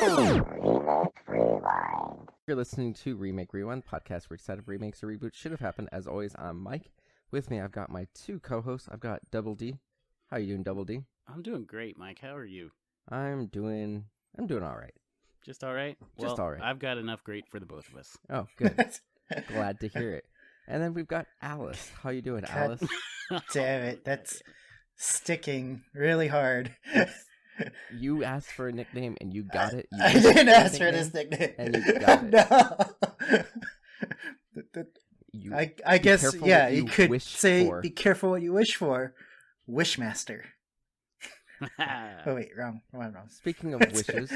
You're listening to Remake Rewind, podcast where excited remakes or reboots should have happened. As always, I'm Mike. With me, I've got my two co-hosts. I've got Double D. How are you doing, Double D? I'm doing great, Mike. How are you? I'm doing all right. Just all right? Just well, all right. I've got enough great for the both of us. Oh, good. Glad to hear it. And then we've got Alice. How you doing, Alice? Damn it, that's sticking really hard. You asked for a nickname and you got it. I didn't ask for this nickname. And you got it. No. I guess, yeah, you could say, for. Be careful what you wish for. Wishmaster. Oh, wait, wrong. Speaking of wishes,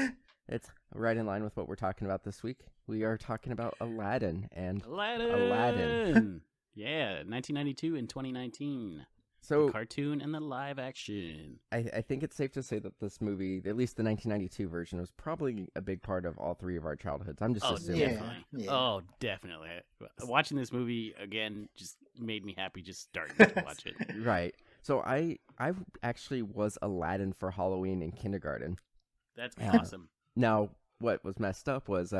it's right in line with what we're talking about this week. We are talking about Aladdin and Aladdin. Yeah, 1992 and 2019. So the cartoon and the live action. I think it's safe to say that this movie, at least the 1992 version, was probably a big part of all three of our childhoods. I'm just assuming. Definitely. Yeah. Oh, definitely. Watching this movie again just made me happy just starting to watch it. Right. So I actually was Aladdin for Halloween in kindergarten. That's awesome. Now, what was messed up was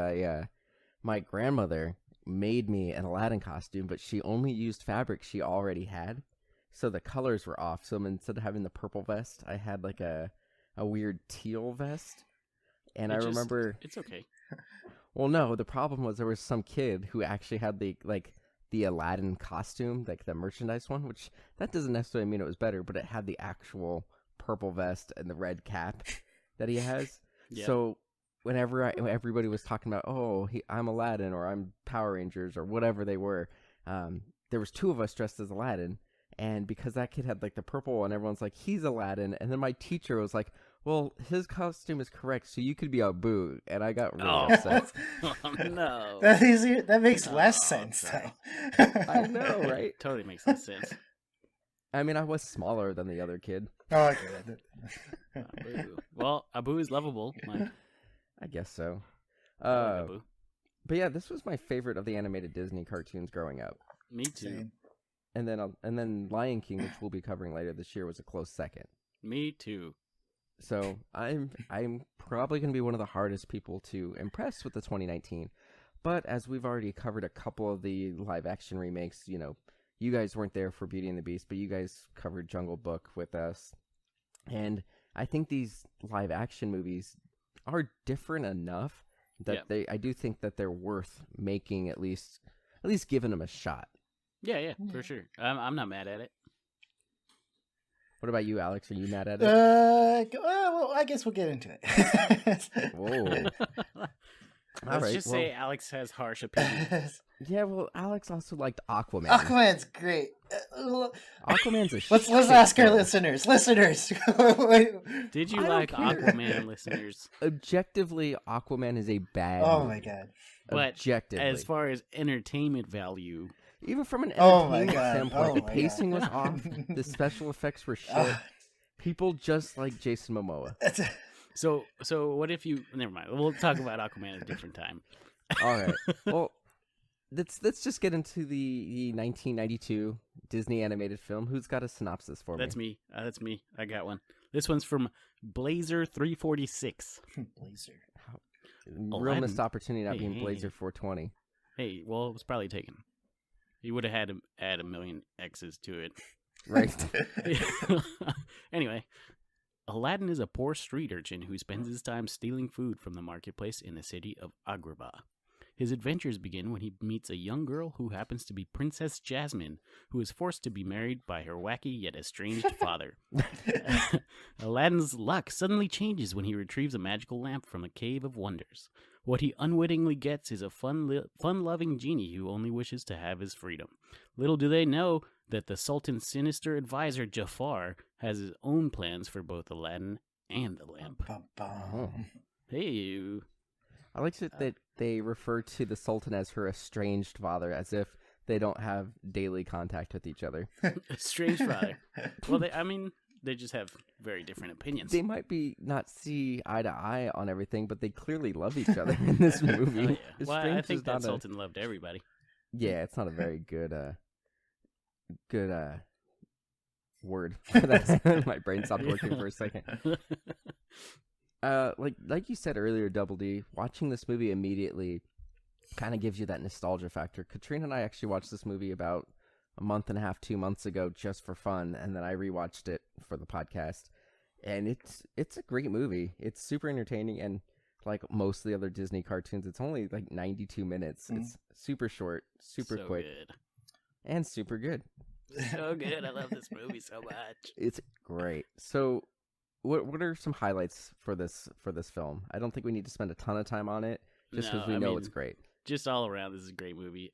my grandmother made me an Aladdin costume, but she only used fabric she already had. So the colors were off. So instead of having the purple vest, I had like a weird teal vest. And I remember... It's okay. Well, no, the problem was there was some kid who actually had the Aladdin costume, like the merchandise one, which that doesn't necessarily mean it was better, but it had the actual purple vest and the red cap that he has. Yep. So whenever everybody was talking about, I'm Aladdin or I'm Power Rangers or whatever they were, there was two of us dressed as Aladdin. And because that kid had like the purple one, everyone's like, he's Aladdin. And then my teacher was like, well, his costume is correct, so you could be Abu. And I got really upset. Oh, no. That makes less sense, though. I know, right? Totally makes less sense. I mean, I was smaller than the other kid. Oh, okay. Abu. Well, Abu is lovable, Mike. I guess so. I like Abu. But yeah, this was my favorite of the animated Disney cartoons growing up. Me too. Same. And then Lion King, which we'll be covering later this year, was a close second. Me too. So I'm probably going to be one of the hardest people to impress with the 2019. But as we've already covered a couple of the live action remakes, you guys weren't there for Beauty and the Beast, but you guys covered Jungle Book with us. And I think these live action movies are different enough that I do think that they're worth making, at least giving them a shot. Yeah, for sure. I'm not mad at it. What about you, Alex? Are you mad at it? Well, I guess we'll get into it. Whoa. Let's just say Alex has harsh opinions. Yeah, well, Alex also liked Aquaman. Aquaman's great. Aquaman's a Let's ask our listeners. Did you like Aquaman, listeners? Objectively, Aquaman is a bad Oh movie. my god. But objectively, as far as entertainment value, even from an Oh my entertainment God. standpoint, Oh the my pacing God. was off. The special effects were shit. People just like Jason Momoa. So what if you? Never mind. We'll talk about Aquaman at a different time. All right. Well, let's just get into the 1992 Disney animated film. Who's got a synopsis for me? That's me. I got one. This one's from Blazer 346. Blazer. Real missed opportunity not being Blazer 420. Hey, well, it was probably taken. He would have had to add 1 million X's to it. Right. Anyway, Aladdin is a poor street urchin who spends his time stealing food from the marketplace in the city of Agrabah. His adventures begin when he meets a young girl who happens to be Princess Jasmine, who is forced to be married by her wacky yet estranged father. Aladdin's luck suddenly changes when he retrieves a magical lamp from a cave of wonders. What he unwittingly gets is a fun-loving genie who only wishes to have his freedom. Little do they know that the Sultan's sinister advisor, Jafar, has his own plans for both Aladdin and the lamp. Oh. Hey, I like that they refer to the Sultan as her estranged father, as if they don't have daily contact with each other. estranged father. Well, they just have very different opinions. They might be not see eye to eye on everything, but they clearly love each other in this movie. Oh, yeah. Well, I Estranged think is that not Sultan loved everybody. Yeah, it's not a very good word. My brain stopped working for a second. Like you said earlier, Double D, watching this movie immediately kind of gives you that nostalgia factor. Katrina and I actually watched this movie about a month and a half, 2 months ago, just for fun, and then I rewatched it for the podcast. And it's a great movie. It's super entertaining, and like most of the other Disney cartoons, it's only like 92 minutes. Mm. It's super short, super so quick, good. And super good. So good. I love this movie so much. It's great. So, what are some highlights for this film? I don't think we need to spend a ton of time on it, just because we know it's great. Just all around, this is a great movie.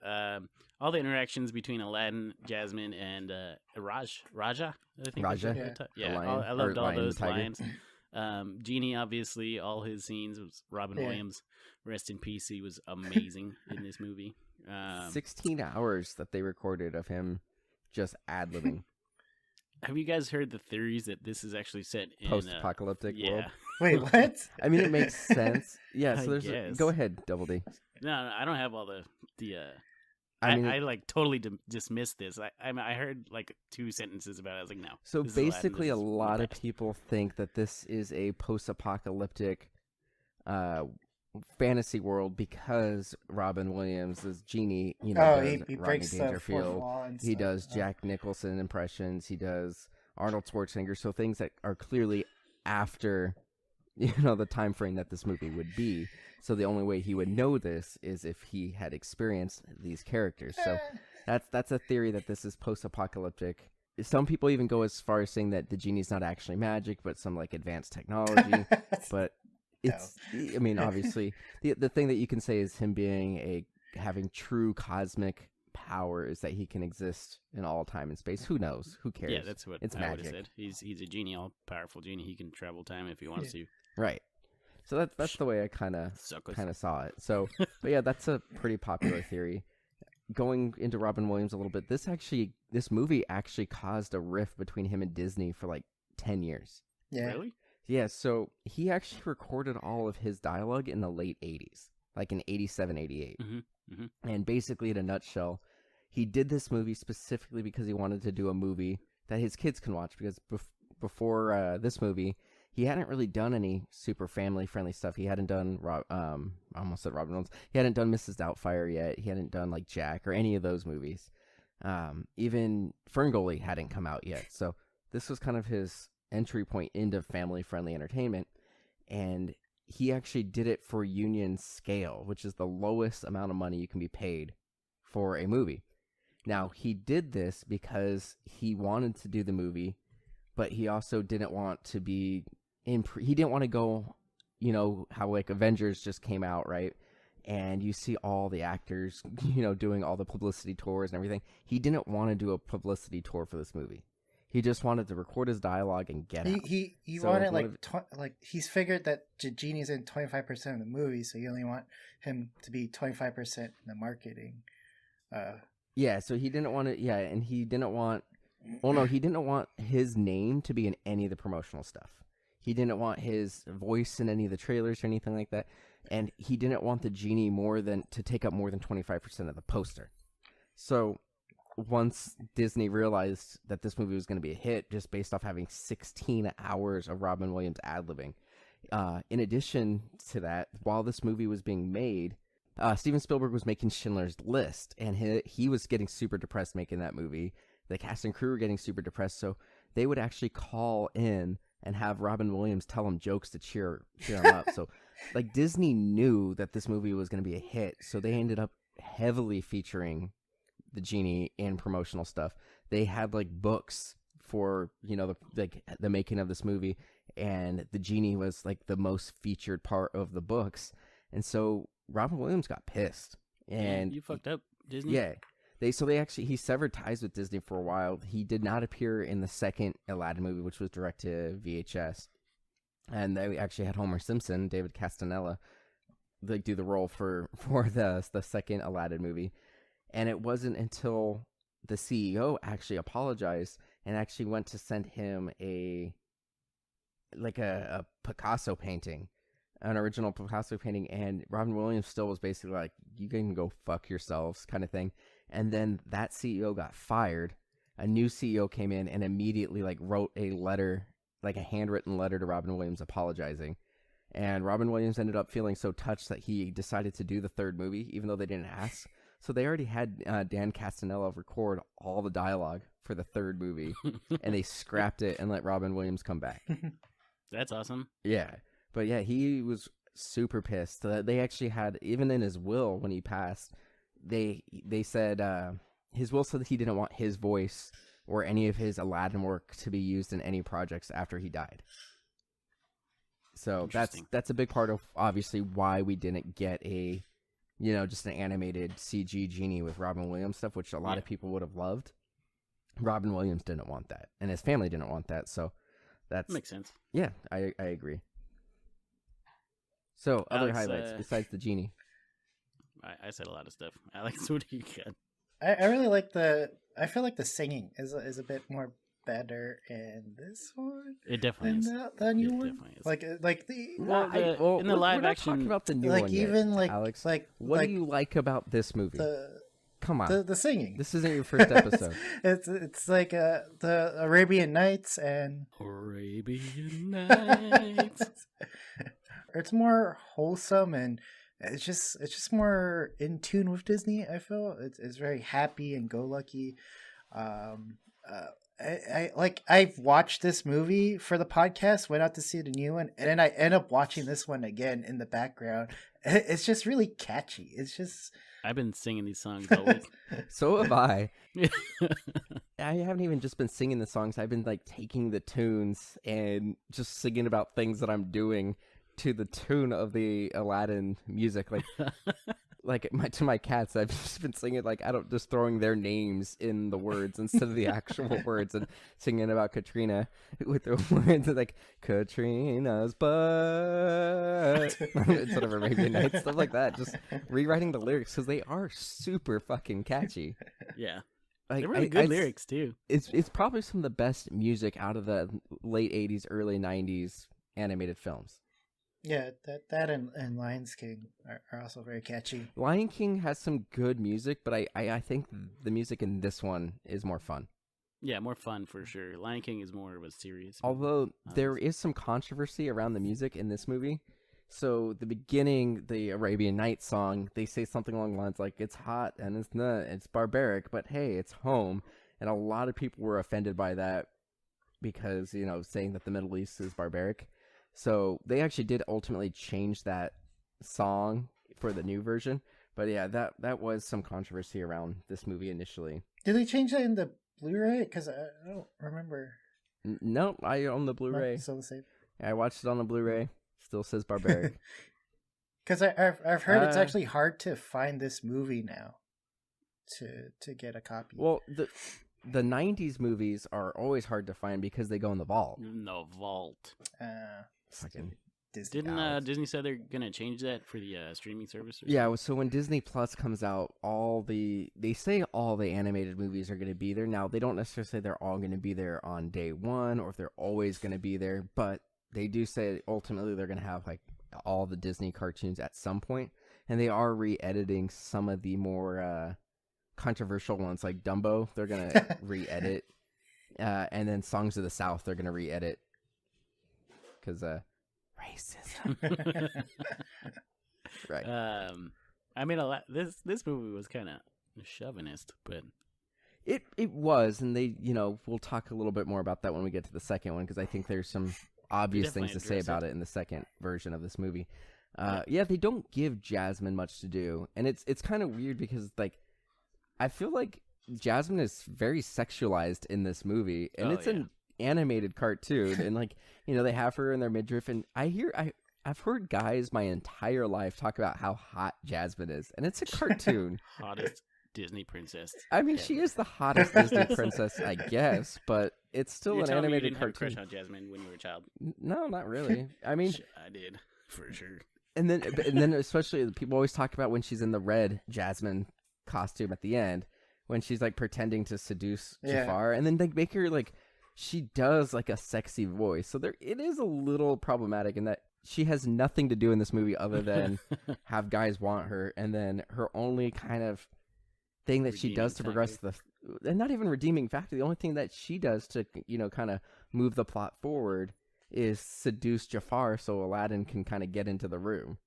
All the interactions between Aladdin, Jasmine, and Raja. I think Raja. Yeah, I loved all those lines. Genie, obviously, all his scenes was Robin Williams. Rest in peace. He was amazing in this movie. 16 hours that they recorded of him just ad-libbing. Have you guys heard the theories that this is actually set in post-apocalyptic world? Wait, what? I mean, it makes sense. Yeah, so there's go ahead, Double D. No, I don't have all the I like totally dismissed this. I heard like 2 sentences about it. I was like, no. So basically, a lot of people think that this is a post-apocalyptic fantasy world because Robin Williams is Genie. You know, he breaks the fourth wall and he does Jack Nicholson impressions. He does Arnold Schwarzenegger. So things that are clearly after, the time frame that this movie would be. So the only way he would know this is if he had experienced these characters. So that's a theory that this is post-apocalyptic. Some people even go as far as saying that the genie's not actually magic, but some like advanced technology. But it's, I mean, obviously, the thing that you can say is him having true cosmic power is that he can exist in all time and space. Who knows? Who cares? Yeah, that's what it's I magic. would have said. He's a genie, all powerful genie. He can travel time if he wants to. Right. So that's the way I kind of saw it. So, but yeah, that's a pretty popular theory. Going into Robin Williams a little bit, this movie actually caused a rift between him and Disney for like 10 years. Yeah. Really? Yeah, so he actually recorded all of his dialogue in the late 80s, like in 87, 88. Mm-hmm. Mm-hmm. And basically, in a nutshell, he did this movie specifically because he wanted to do a movie that his kids can watch, because before this movie, he hadn't really done any super family-friendly stuff. He hadn't done, I almost said Robin Williams. He hadn't done Mrs. Doubtfire yet. He hadn't done, like, Jack or any of those movies. Even Ferngully hadn't come out yet. So this was kind of his entry point into family-friendly entertainment. And he actually did it for union scale, which is the lowest amount of money you can be paid for a movie. Now, he did this because he wanted to do the movie, but he also didn't want to be... he didn't want to go, how like Avengers just came out, right? And you see all the actors, doing all the publicity tours and everything. He didn't want to do a publicity tour for this movie. He just wanted to record his dialogue and get out. He wanted like he's figured that Genie's in 25% of the movie, so you only want him to be 25% in the marketing. Yeah, so he didn't want to. Yeah, and he didn't want. Well, no, he didn't want his name to be in any of the promotional stuff. He didn't want his voice in any of the trailers or anything like that. And he didn't want the Genie to take up more than 25% of the poster. So once Disney realized that this movie was going to be a hit, just based off having 16 hours of Robin Williams ad-libbing, in addition to that, while this movie was being made, Steven Spielberg was making Schindler's List, and he was getting super depressed making that movie. The cast and crew were getting super depressed, so they would actually call in and have Robin Williams tell him jokes to cheer him up. So, like, Disney knew that this movie was going to be a hit, so they ended up heavily featuring the Genie in promotional stuff. They had, like, books for, the making of this movie, and the Genie was, like, the most featured part of the books. And so Robin Williams got pissed. And you fucked up, Disney. Yeah. He severed ties with Disney for a while. He did not appear in the second Aladdin movie, which was direct to VHS. And they actually had Homer Simpson, David Castanella, do the role for the second Aladdin movie. And it wasn't until the CEO actually apologized and actually went to send him a Picasso painting, an original Picasso painting, and Robin Williams still was basically like, you can go fuck yourselves kind of thing. And then that CEO got fired. A new CEO came in and immediately wrote a letter, like a handwritten letter to Robin Williams apologizing. And Robin Williams ended up feeling so touched that he decided to do the third movie, even though they didn't ask. So they already had Dan Castellaneta record all the dialogue for the third movie, and they scrapped it and let Robin Williams come back. That's awesome. Yeah. But yeah, he was super pissed. They actually had, even in his will when he passed, they said his will said that he didn't want his voice or any of his Aladdin work to be used in any projects after he died. So that's a big part of obviously why we didn't get a, just an animated CG genie with Robin Williams stuff, which a lot of people would have loved. Robin Williams didn't want that, and his family didn't want that. So that makes sense. Yeah, I agree. So other Alex, highlights besides the genie. I said a lot of stuff. Alex, what do you got? I really like I feel like the singing is a bit more better in this one. It definitely than is. The new one. Definitely is. Like the in the live we're not action, talking about the new like one even yet, like Alex. like What like do you like about this movie? Come on, the singing. This isn't your first episode. it's like the Arabian Nights and Arabian Nights. It's more wholesome and it's just more in tune with Disney. I feel it's very happy and go lucky. I've watched this movie for the podcast, went out to see the new one, and then I end up watching this one again in the background. It's just really catchy. It's just I've been singing these songs all week. So have I. I haven't even just been singing the songs. I've been like taking the tunes and just singing about things that I'm doing to the tune of the Aladdin music. Like to my cats, I've just been singing just throwing their names in the words instead of the actual words and singing about Katrina with the words like Katrina's butt instead of Arabian Nights, stuff like that. Just rewriting the lyrics because they are super fucking catchy. Yeah. Like, They're really good lyrics too. It's probably some of the best music out of the late 80s, early 90s animated films. Yeah, that and Lion King are also very catchy. Lion King has some good music, but I think the music in this one is more fun. Yeah, more fun for sure. Lion King is more of a serious Although there is some controversy around the music in this movie. So the beginning, the Arabian Nights song, they say something along the lines like, it's hot and it's not, it's barbaric, but hey, it's home. And a lot of people were offended by that because, saying that the Middle East is barbaric. So they actually did ultimately change that song for the new version. But yeah, that was some controversy around this movie initially. Did they change that in the Blu-ray? Because I don't remember. No, I own the Blu-ray. Still the same. I watched it on the Blu-ray. Still says barbaric. Because I've heard it's actually hard to find this movie now to get a copy. Well, the 90s movies are always hard to find because they go in the vault. In the vault. Fucking Disney. Didn't Disney say they're gonna change that for the streaming service? Yeah, so when Disney Plus comes out, they say all the animated movies are going to be there. Now, they don't necessarily say they're all going to be there on day one or if they're always going to be there, but they do say ultimately they're going to have like all the Disney cartoons at some point, and they are re-editing some of the more controversial ones like Dumbo. They're going to re-edit, and then Songs of the South they're going to re-edit because racism. Right. I mean, this movie was kind of chauvinist, but it was, and they, we'll talk a little bit more about that when we get to the second one because I think there's some obvious things to say about it in the second version of this movie. Yeah, they don't give Jasmine much to do, and it's kind of weird because I feel like Jasmine is very sexualized in this movie, and an animated cartoon, and they have her in their midriff, and I've heard guys my entire life talk about how hot Jasmine is, and it's a cartoon. Hottest Disney princess. I mean, she is the hottest Disney princess, I guess, but it's still You're an telling me you animated didn't have a cartoon. crush on Jasmine when you were a child? No, not really. I mean, I did for sure. and then especially people always talk about when she's in the red Jasmine costume at the end, when she's pretending to seduce Jafar, and then they make her she does a sexy voice. So it is a little problematic in that she has nothing to do in this movie other than have guys want her, and then her only kind of thing that she does to progress and not even redeeming factor. The only thing that she does to kind of move the plot forward is seduce Jafar so Aladdin can kind of get into the room.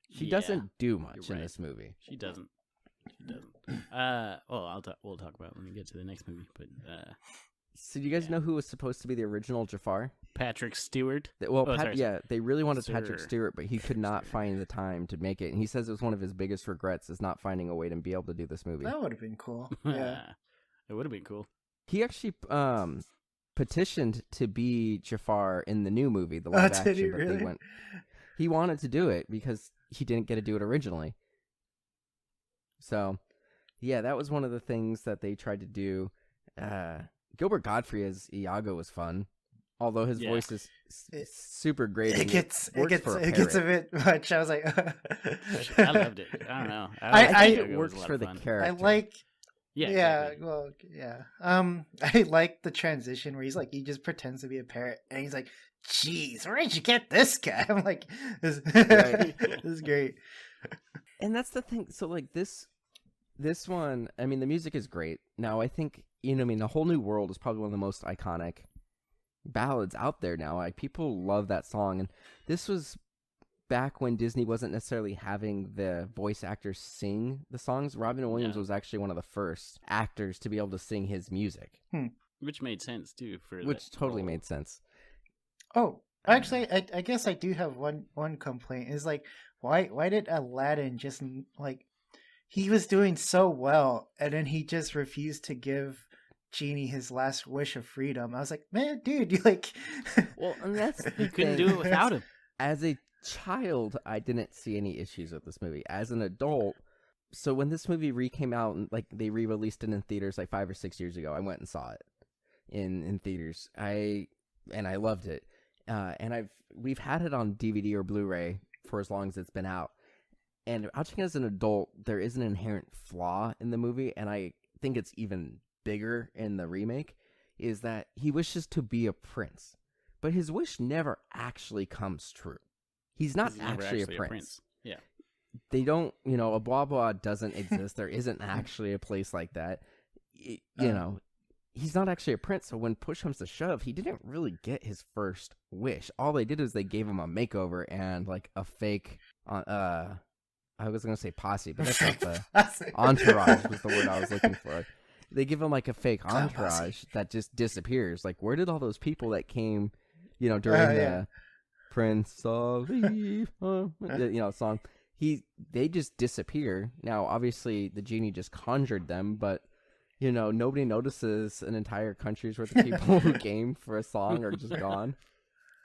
She doesn't do much in this movie. She doesn't. We'll talk about it when we get to the next movie. But so do you guys know who was supposed to be the original Jafar? Patrick Stewart. They really wanted Patrick Stewart, but he could not find the time to make it. And he says it was one of his biggest regrets is not finding a way to be able to do this movie. That would have been cool. Yeah, it would have been cool. He actually petitioned to be Jafar in the new movie, the live action. Did he really? He wanted to do it because he didn't get to do it originally. So, yeah, that was one of the things that they tried to do. Gilbert Godfrey as Iago was fun, although his voice is super great. It gets a bit much. I was like, I loved it. I don't know. I think it works for the character. I like. Exactly. I like the transition where he's like, he just pretends to be a parrot, and he's like, "Jeez, where did you get this guy?" I'm like, "This is great." And that's the thing. So, like this one, I mean, the music is great. Now, I think A Whole New World is probably one of the most iconic ballads out there now. Like people love that song, and this was back when Disney wasn't necessarily having the voice actors sing the songs. Robin Williams was actually one of the first actors to be able to sing his music. Which made sense, too. Which totally made sense. Oh, actually, I guess I do have one complaint. Is like, why did Aladdin just, like, he was doing so well, and then he just refused to give Genie his last wish of freedom. I was like, man, dude, you like... Well, and that's you couldn't do it without him. As a child, I didn't see any issues with this movie. As an adult, so when this movie came out, and like they re-released it in theaters like 5 or 6 years ago, I went and saw it in theaters. I loved it, and we've had it on DVD or Blu-ray for as long as it's been out. And watching as an adult, there is an inherent flaw in the movie, and I think it's even bigger in the remake, is that he wishes to be a prince, but his wish never actually comes true. He's not actually a prince. Yeah. They don't, a blah blah doesn't exist. There isn't actually a place like that. He's not actually a prince. So when push comes to shove, he didn't really get his first wish. All they did is they gave him a makeover and like a fake, I was going to say posse, but that's not the entourage was the word I was looking for. They give him like a fake entourage that just disappears. Like, where did all those people that came, during the Prince of song, they just disappear. Now, obviously, the genie just conjured them, but nobody notices an entire country's worth of people who came for a song are just gone.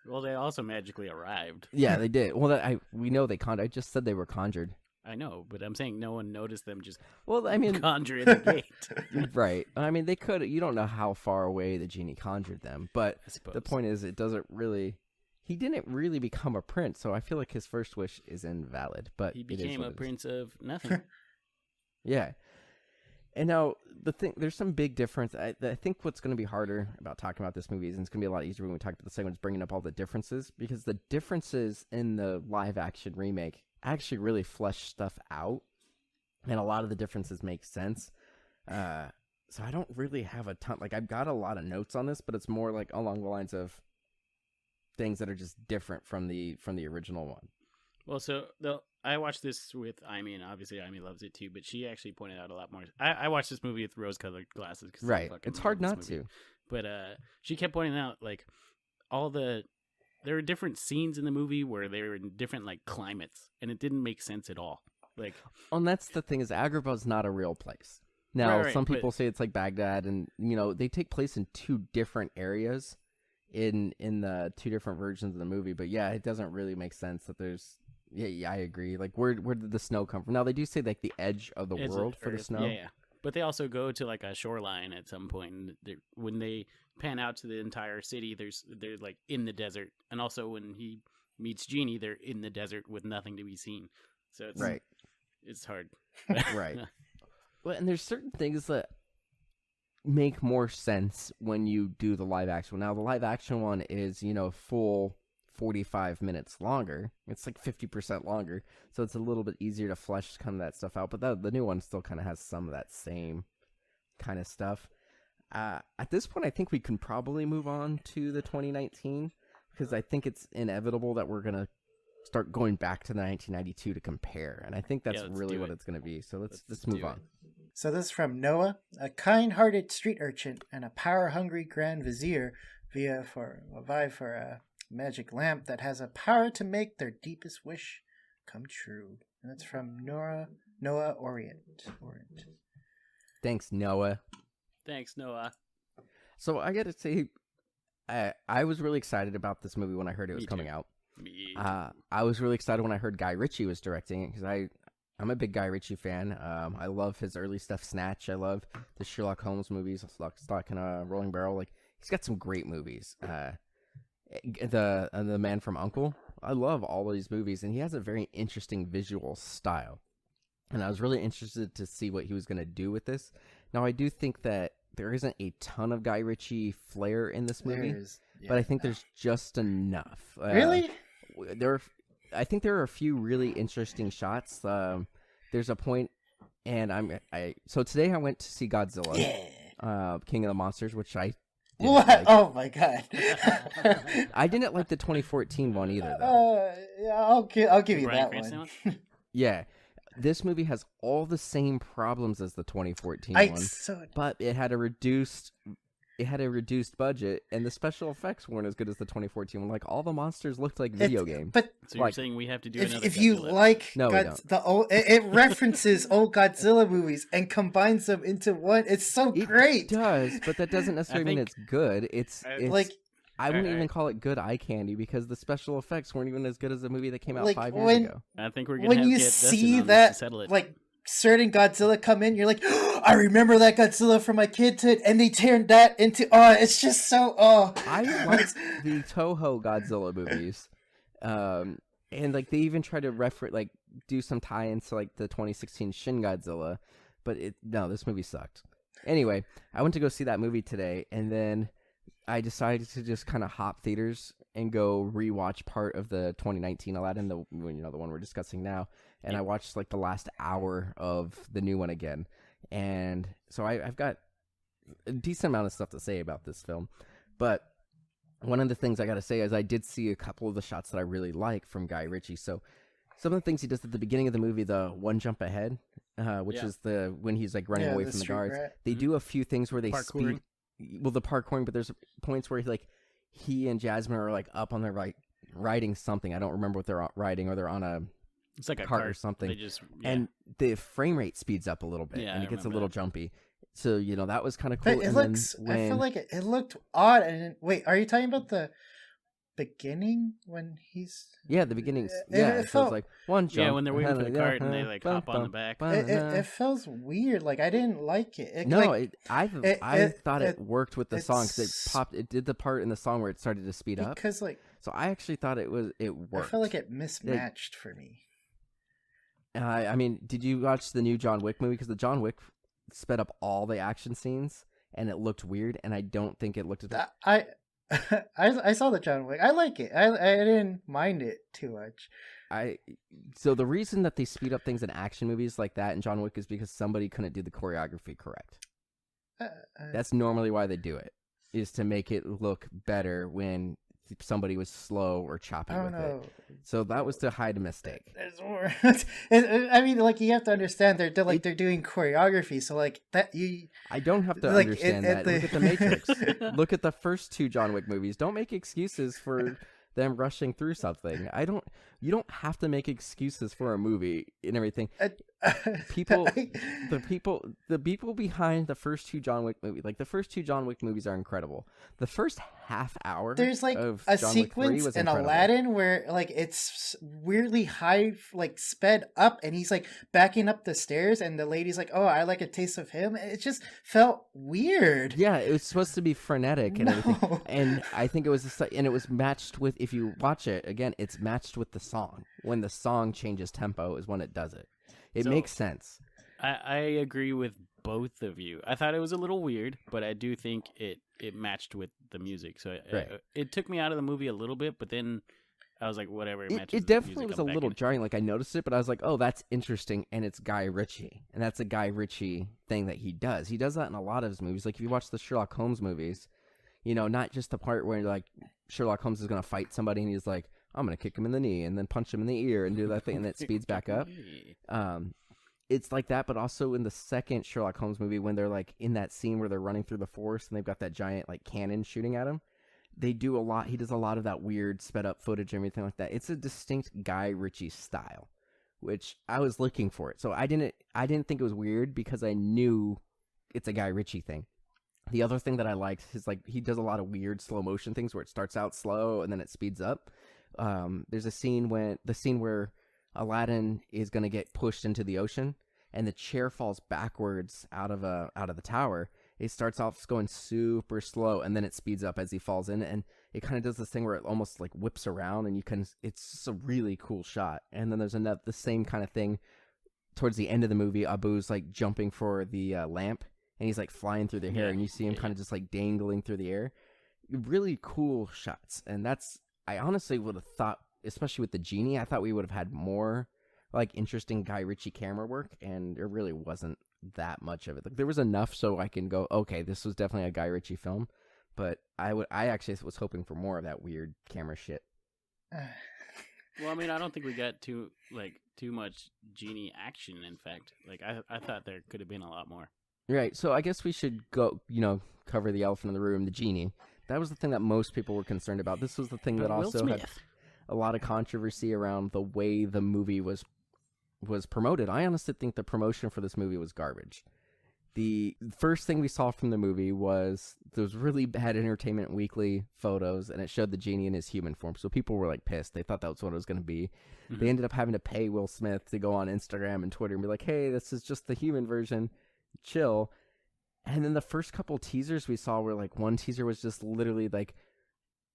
Well, they also magically arrived. Yeah, they did. Well, we know they conjured. I just said they were conjured. I know, but I'm saying no one noticed them just conjure at the gate. Right. I mean, they could. You don't know how far away the genie conjured them, but the point is, it doesn't really. He didn't really become a prince, so I feel like his first wish is invalid. But he became a prince of nothing. Yeah. And now there's some big difference. I think what's going to be harder about talking about this movie is, and it's going to be a lot easier when we talk about the segments, bringing up all the differences, because the differences in the live action remake actually really flesh stuff out, and a lot of the differences make sense. So I don't really have a ton. Like, I've got a lot of notes on this, but it's more like along the lines of things that are just different from the original one. Well, I watched this with Amy, and obviously Amy loves it too, but she actually pointed out a lot more. I watched this movie with rose-colored glasses. Right. It's hard not to. But she kept pointing out, like, there were different scenes in the movie where they were in different, like, climates, and it didn't make sense at all. Like, and that's the thing, is Agrabah's not a real place. Now, some people say it's like Baghdad, and, they take place in two different areas in the two different versions of the movie. But, yeah, it doesn't really make sense that there's... Yeah, I agree. Like, where did the snow come from? Now, they do say, like, the edge of the world for the snow. Yeah. But they also go to, like, a shoreline at some point. And when they pan out to the entire city, they're, like, in the desert. And also, when he meets Genie, they're in the desert with nothing to be seen. So it's hard. Right. Well, and there's certain things that make more sense when you do the live action. Now, the live action one is, full 45 minutes longer. It's like 50% longer, so it's a little bit easier to flesh kind of that stuff out. But the new one still kind of has some of that same kind of stuff. At this point, I think we can probably move on to the 2019. because I think it's inevitable that we're gonna start going back to the 1992 to compare, and I think that's really what it's gonna be. So let's move on. So this is from Noah. A kind-hearted street urchin and a power-hungry grand vizier vie for a magic lamp that has a power to make their deepest wish come true. And that's from Noah Orient. Thanks, Noah. Thanks, Noah. So I gotta say, I was really excited about this movie when I heard it was coming out. I was really excited when I heard Guy Ritchie was directing it, because I'm a big Guy Ritchie fan. I love his early stuff, Snatch. I love the Sherlock Holmes movies, Stock and Rolling Barrel. Like, he's got some great movies. The Man from U.N.C.L.E. I love all of these movies, and he has a very interesting visual style. And I was really interested to see what he was going to do with this. Now, I do think that there isn't a ton of Guy Ritchie flair in this movie, but I think there's just enough. Really? I think there are a few really interesting shots. There's a point, and so today I went to see Godzilla, King of the Monsters, which I didn't like. Oh my god! I didn't like the 2014 one either, though. I'll give you Bryan that Cranston one. Yeah, this movie has all the same problems as the 2014 one, but it had a reduced budget, and the special effects weren't as good as the 2014 one. Like, all the monsters looked like video games. But so you're saying we have to do another if you Godzilla? like No, we don't. the old, it references old Godzilla movies and combines them into one. It's so great. It does, but that doesn't necessarily mean it's good. It's like, I wouldn't even call it good eye candy, because the special effects weren't even as good as the movie that came out like 5 years ago. I think we're gonna when have you to get see Dustin on this that to settle it. like certain Godzilla come in, you're like, oh, I remember that Godzilla from my kidhood, and they turned that into it's just so I like the Toho Godzilla movies, and like they even try to do some tie-ins to like the 2016 Shin Godzilla, but this movie sucked. Anyway, I went to go see that movie today, and then I decided to just kind of hop theaters and go rewatch part of the 2019 Aladdin, the one we're discussing now, and I watched like the last hour of the new one again, and so I've got a decent amount of stuff to say about this film, but one of the things I got to say is I did see a couple of the shots that I really like from Guy Ritchie. So some of the things he does at the beginning of the movie, the one jump ahead, which is when he's like running away from the guards. They do a few things where they speed. Well, the parkouring, but there's points where he and Jasmine are like up on their riding something. I don't remember what they're riding, or they're on it's like a cart or something. They just and the frame rate speeds up a little bit, and it gets a little jumpy. So that was kind of cool. But I feel like it looked odd. And wait, are you talking about the beginning when he's the beginnings? It feels like one jump. Yeah, when they're waiting for the cart and they like hop on the back. It feels weird. Like, I didn't like it. I thought it worked with the song, because it did the part in the song where it started to speed up. Because so I actually thought it worked. I felt like it mismatched for me. I mean, did you watch the new John Wick movie? Because the John Wick sped up all the action scenes, and it looked weird, and I don't think it looked at that. I saw the John Wick. I like it. I didn't mind it too much. So the reason that they speed up things in action movies like that in John Wick is because somebody couldn't do the choreography correct. That's normally why they do it, is to make it look better when somebody was slow or choppy with it. So that was to hide a mistake. There's more. I mean, like, you have to understand they're doing choreography, so like that I don't have to understand that. Look at The Matrix. Look at the first two John Wick movies. Don't make excuses for them rushing through something. You don't have to make excuses for a movie and everything. The people behind the first two John Wick movies, like the first two John Wick movies, are incredible. The first half hour, there's like of a John sequence Wick 3 was in incredible. Aladdin where like it's weirdly high, like sped up, and he's like backing up the stairs, and the lady's like, "Oh, I like a taste of him." It just felt weird. Yeah, it was supposed to be frenetic and everything, and I think it was and it was matched with. If you watch it again, it's matched with the song. When the song changes tempo is when it does it. It makes sense. I agree with both of you. I thought it was a little weird, but I do think it matched with the music. So it took me out of the movie a little bit, but then I was like, whatever. It definitely was a little jarring. Like, I noticed it, but I was like, oh, that's interesting, and it's Guy Ritchie, and that's a Guy Ritchie thing that he does. He does that in a lot of his movies. Like, if you watch the Sherlock Holmes movies, Not just the part where like Sherlock Holmes is going to fight somebody and he's like, I'm going to kick him in the knee and then punch him in the ear and do that thing and that speeds back up. It's like that, but also in the second Sherlock Holmes movie when they're like in that scene where they're running through the forest and they've got that giant like cannon shooting at him. He does a lot of that weird sped up footage and everything like that. It's a distinct Guy Ritchie style, which I was looking for it. So I didn't think it was weird because I knew it's a Guy Ritchie thing. The other thing that I liked is like he does a lot of weird slow motion things where it starts out slow and then it speeds up. There's a scene where Aladdin is going to get pushed into the ocean and the chair falls backwards out of the tower. It starts off going super slow and then it speeds up as he falls in, and it kind of does this thing where it almost like whips around and it's just a really cool shot. And then there's the same kind of thing towards the end of the movie. Abu's like jumping for the lamp and he's like flying through the air and you see him kind of just like dangling through the air. Really cool shots. And I honestly would have thought, especially with the genie, I thought we would have had more like interesting Guy Ritchie camera work, and there really wasn't that much of it. Like there was enough so I can go, okay, this was definitely a Guy Ritchie film, but I actually was hoping for more of that weird camera shit. Well, I mean, I don't think we got too much genie action. In fact, like I thought there could have been a lot more. Right. So I guess we should go, cover the elephant in the room, the genie. That was the thing that most people were concerned about. This was the thing that also had a lot of controversy around the way the movie was promoted. I honestly think the promotion for this movie was garbage. The first thing we saw from the movie was those really bad Entertainment Weekly photos, and it showed the genie in his human form. So people were like pissed. They thought that was what it was going to be. Mm-hmm. They ended up having to pay Will Smith to go on Instagram and Twitter and be like, hey, this is just the human version. Chill. And then the first couple teasers we saw were like, one teaser was just literally like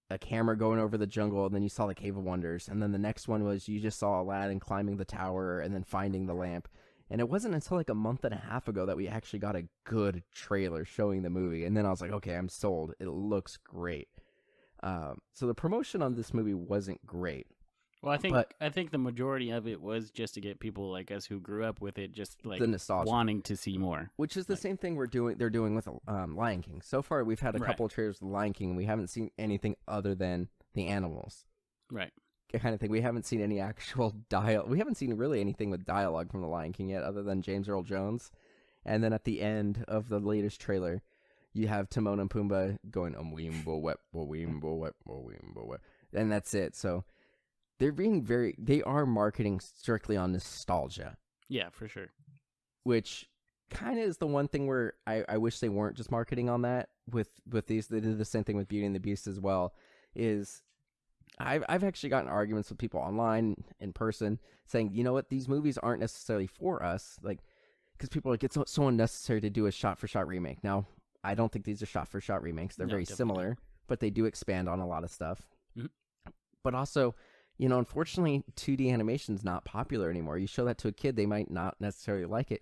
a camera going over the jungle, and then you saw the Cave of Wonders, and then the next one was you just saw Aladdin climbing the tower and then finding the lamp. And it wasn't until like a month and a half ago that we actually got a good trailer showing the movie, and then I was like, okay, I'm sold. It looks great. So the promotion on this movie wasn't great. Well, I think the majority of it was just to get people like us who grew up with it, just like the nostalgia, wanting to see more. Which is the same thing they're doing with Lion King. So far, we've had a couple of trailers with Lion King, and we haven't seen anything other than the animals. Right. Kind of thing. We haven't seen any actual dialogue. We haven't seen really anything with dialogue from the Lion King yet, other than James Earl Jones. And then at the end of the latest trailer, you have Timon and Pumbaa going "Weembo wep, weembo wep, weembo wep," and that's it. So they are marketing strictly on nostalgia. Yeah, for sure. Which kind of is the one thing where I wish they weren't just marketing on that with these. They did the same thing with Beauty and the Beast as well. I've actually gotten arguments with people online, in person, saying, you know what, these movies aren't necessarily for us, like, because people are like, it's so unnecessary to do a shot-for-shot remake. Now, I don't think these are shot-for-shot remakes. They're very similar, not. But they do expand on a lot of stuff. Mm-hmm. But also, unfortunately, 2D animation is not popular anymore. You show that to a kid, they might not necessarily like it.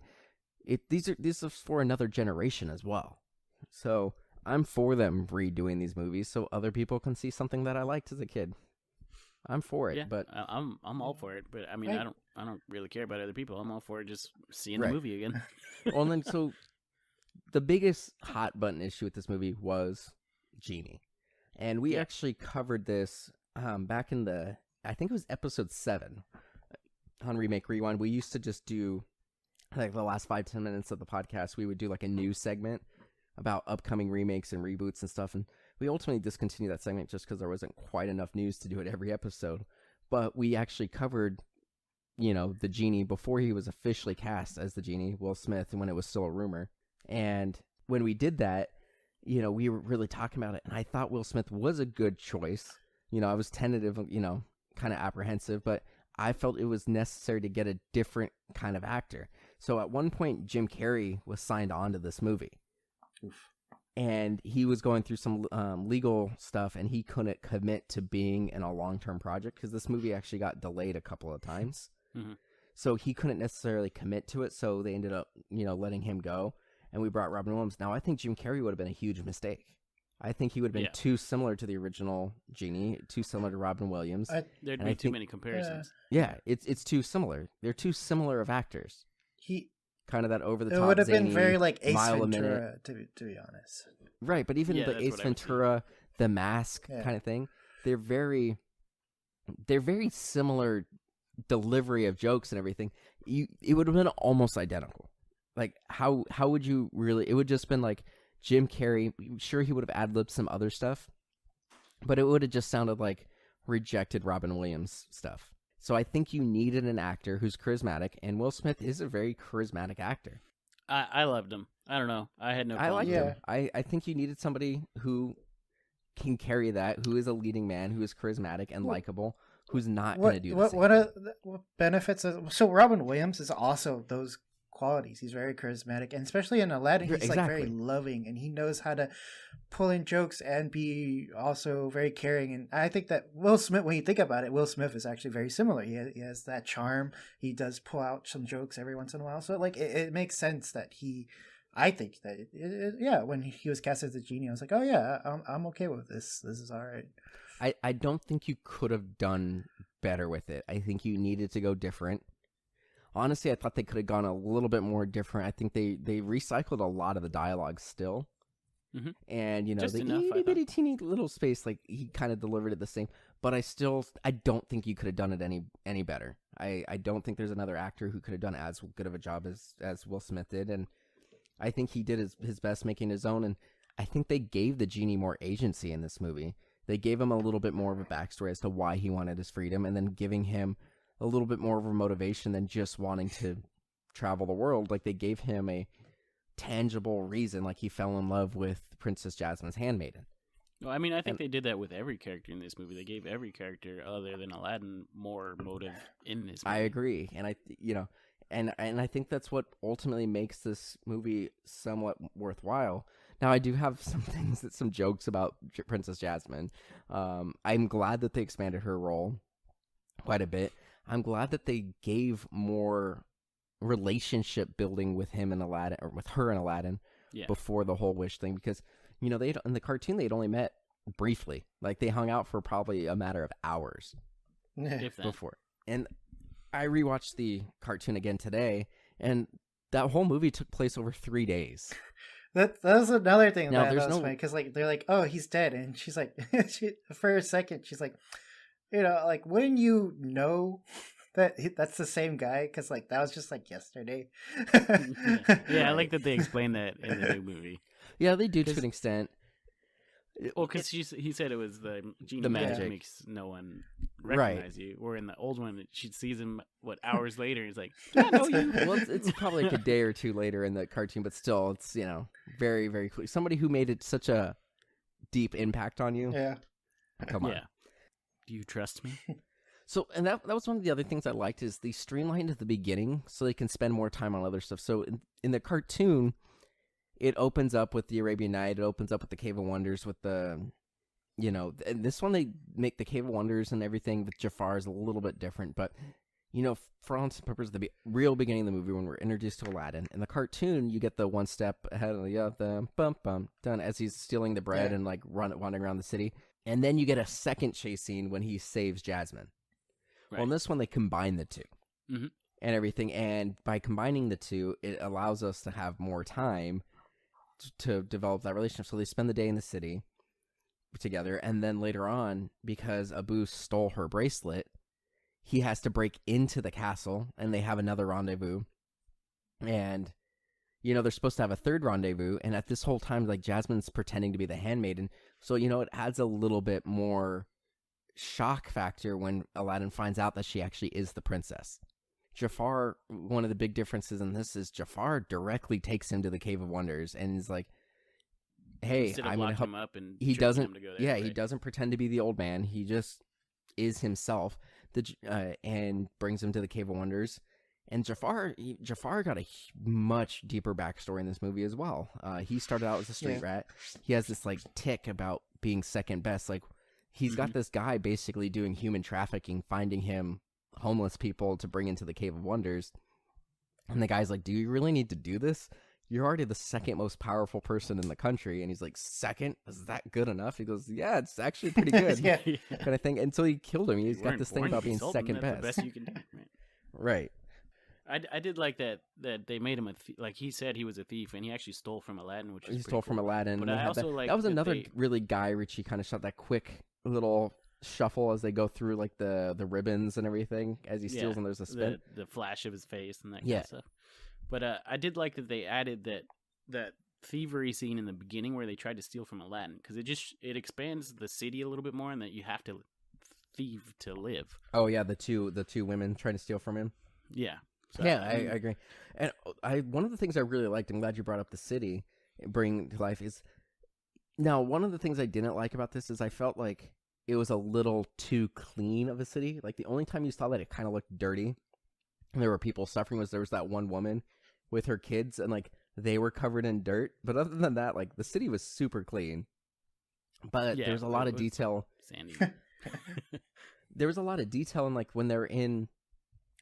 These are for another generation as well. So I'm for them redoing these movies so other people can see something that I liked as a kid. I'm for it, yeah, but I'm all for it. But I mean, I don't really care about other people. I'm all for just seeing the movie again. Well, and then so the biggest hot button issue with this movie was Genie, and we actually covered this back in I think it was episode 7 on Remake Rewind. We used to just do like the last 5-10 minutes of the podcast. We would do like a news segment about upcoming remakes and reboots and stuff, and we ultimately discontinued that segment just because there wasn't quite enough news to do it every episode. But we actually covered, the Genie before he was officially cast as the Genie, Will Smith, when it was still a rumor. And when we did that, we were really talking about it, and I thought Will Smith was a good choice. I was tentative, kind of apprehensive, but I felt it was necessary to get a different kind of actor. So at one point, Jim Carrey was signed on to this movie. Oof. And he was going through some legal stuff, and he couldn't commit to being in a long-term project because this movie actually got delayed a couple of times. Mm-hmm. So he couldn't necessarily commit to it, so they ended up, letting him go, and we brought Robin Williams. Now, I think Jim Carrey would have been a huge mistake. I think he would have been too similar to the original Genie, too similar to Robin Williams. There'd be too many comparisons. Yeah, it's too similar. They're too similar of actors. kind of that over the It top. would have been very like Ace mile a minute. Ventura, to be honest. Right, but even Yeah, the that's Ace what I would Ventura, the Mask Yeah. kind of thing, they're very similar delivery of jokes and everything. It would have been almost identical. Like how would you really? It would just been like Jim Carrey. Sure, he would have ad-libbed some other stuff, but it would have just sounded like rejected Robin Williams stuff. So I think you needed an actor who's charismatic, and Will Smith is a very charismatic actor. I loved him. I don't know. I had no I problem. liked Yeah. him. I think you needed somebody who can carry that, who is a leading man, who is charismatic and likable, who's not going to do this. What benefits? So Robin Williams is also those qualities. He's very charismatic, and especially in Aladdin, he's like very Exactly. loving, and he knows how to pull in jokes and be also very caring. And I think that Will Smith, when you think about it, Will Smith is actually very similar. He has that charm. He does pull out some jokes every once in a while. So like it makes sense that he. I think that yeah, when he was cast as the genie, I was like, oh yeah, I'm okay with this. This is all right. I don't think you could have done better with it. I think you needed to go different. Honestly, I thought they could have gone a little bit more different. I think they recycled a lot of the dialogue still. Mhm. And, you know, Just the enough, I itty thought. bitty teeny little space, like, he kind of delivered it the same. But I don't think you could have done it any better. I don't think there's another actor who could have done as good of a job as Will Smith did. And I think he did his best making his own. And I think they gave the genie more agency in this movie. They gave him a little bit more of a backstory as to why he wanted his freedom, and then giving him a little bit more of a motivation than just wanting to travel the world. Like, they gave him a tangible reason, like he fell in love with Princess Jasmine's handmaiden. Well, I mean, I think And- they did that with every character in this movie. They gave every character other than Aladdin more motive in this movie. I agree, and I think that's what ultimately makes this movie somewhat worthwhile. Now, I do have some jokes about Princess Jasmine. I'm glad that they expanded her role quite a bit. I'm glad that they gave more relationship building with him and Aladdin, or with her and Aladdin, Yeah. before the whole wish thing, because they in the cartoon they'd only met briefly. Like, they hung out for probably a matter of hours If that. before. And I rewatched the cartoon again today, and that whole movie took place over 3 days. That was another thing Now, that there's was no- funny, because like they're like, oh, he's dead, and she's like, for a second, she's like, like, wouldn't you know that that's the same guy? Because like that was just like yesterday. Yeah, I like that they explained that in the new movie. Yeah, they do to 'Cause- an extent. Well, because he said it was the genie The magic magic. makes no one Right. recognize you. Or in the old one, she sees him hours later. He's like, yeah, I know you. Well, it's probably like a day or two later in the cartoon, but still, it's very, very clear. Somebody who made it such a deep impact on you. Yeah. Come on. Yeah. Do you trust me? So, and that was one of the other things I liked, is they streamlined at the beginning so they can spend more time on other stuff. So in the cartoon, it opens up with the Arabian Night. It opens up with the Cave of Wonders with the, and this one they make the Cave of Wonders and everything with Jafar is a little bit different. But, for all intents and purposes, the real beginning of the movie when we're introduced to Aladdin. In the cartoon, you get the one step ahead of the other, done as he's stealing the bread Yeah. and like wandering around the city. And then you get a second chase scene when he saves Jasmine. Well, in Right. this one, they combine the two Mhm. and everything. And by combining the two, it allows us to have more time to develop that relationship. So they spend the day in the city together. And then later on, because Abu stole her bracelet, he has to break into the castle and they have another rendezvous. And, they're supposed to have a third rendezvous. And at this whole time, like, Jasmine's pretending to be the handmaiden. So, it adds a little bit more shock factor when Aladdin finds out that she actually is the princess. Jafar, one of the big differences in this is Jafar directly takes him to the Cave of Wonders and is like, hey, Instead of I'm going to locking help. him up and He tricking doesn't, him to go there, yeah, right? he doesn't pretend to be the old man. He just is himself, and brings him to the Cave of Wonders. And Jafar got a much deeper backstory in this movie as well. He started out as a street rat. He has this like tick about being second best. Like, he's got this guy basically doing human trafficking, finding him homeless people to bring into the Cave of Wonders. And the guy's like, do you really need to do this? You're already the second most powerful person in the country. And he's like, second? Is that good enough? He goes, yeah, it's actually pretty good. Yeah. Kind of thing. And so he killed him. He's You got weren't this thing born to about be being sultan, second that's best. the best you can do. Right. Right. I did like that they made him like he said he was a thief, and he actually stole from Aladdin, which is He pretty stole from cool. Aladdin. But and I had also that. like That was that another they- really Guy Ritchie kind of shot, that quick little shuffle as they go through like the ribbons and everything as he steals, and there's a spin. the flash of his face and that kind Yeah. of stuff. But I did like that they added that thievery scene in the beginning where they tried to steal from Aladdin, because it expands the city a little bit more, and that you have to thieve to live. Oh yeah, the two women trying to steal from him. Yeah. So, Yeah, I agree. And one of the things I really liked, I'm glad you brought up the city, bring to life, is now one of the things I didn't like about this is I felt like it was a little too clean of a city. Like the only time you saw that it kind of looked dirty and there were people suffering was there was that one woman with her kids, and like they were covered in dirt. But other than that, like the city was super clean. But Yeah, there's a lot it of was detail. Sandy. There was a lot of detail in like when they're in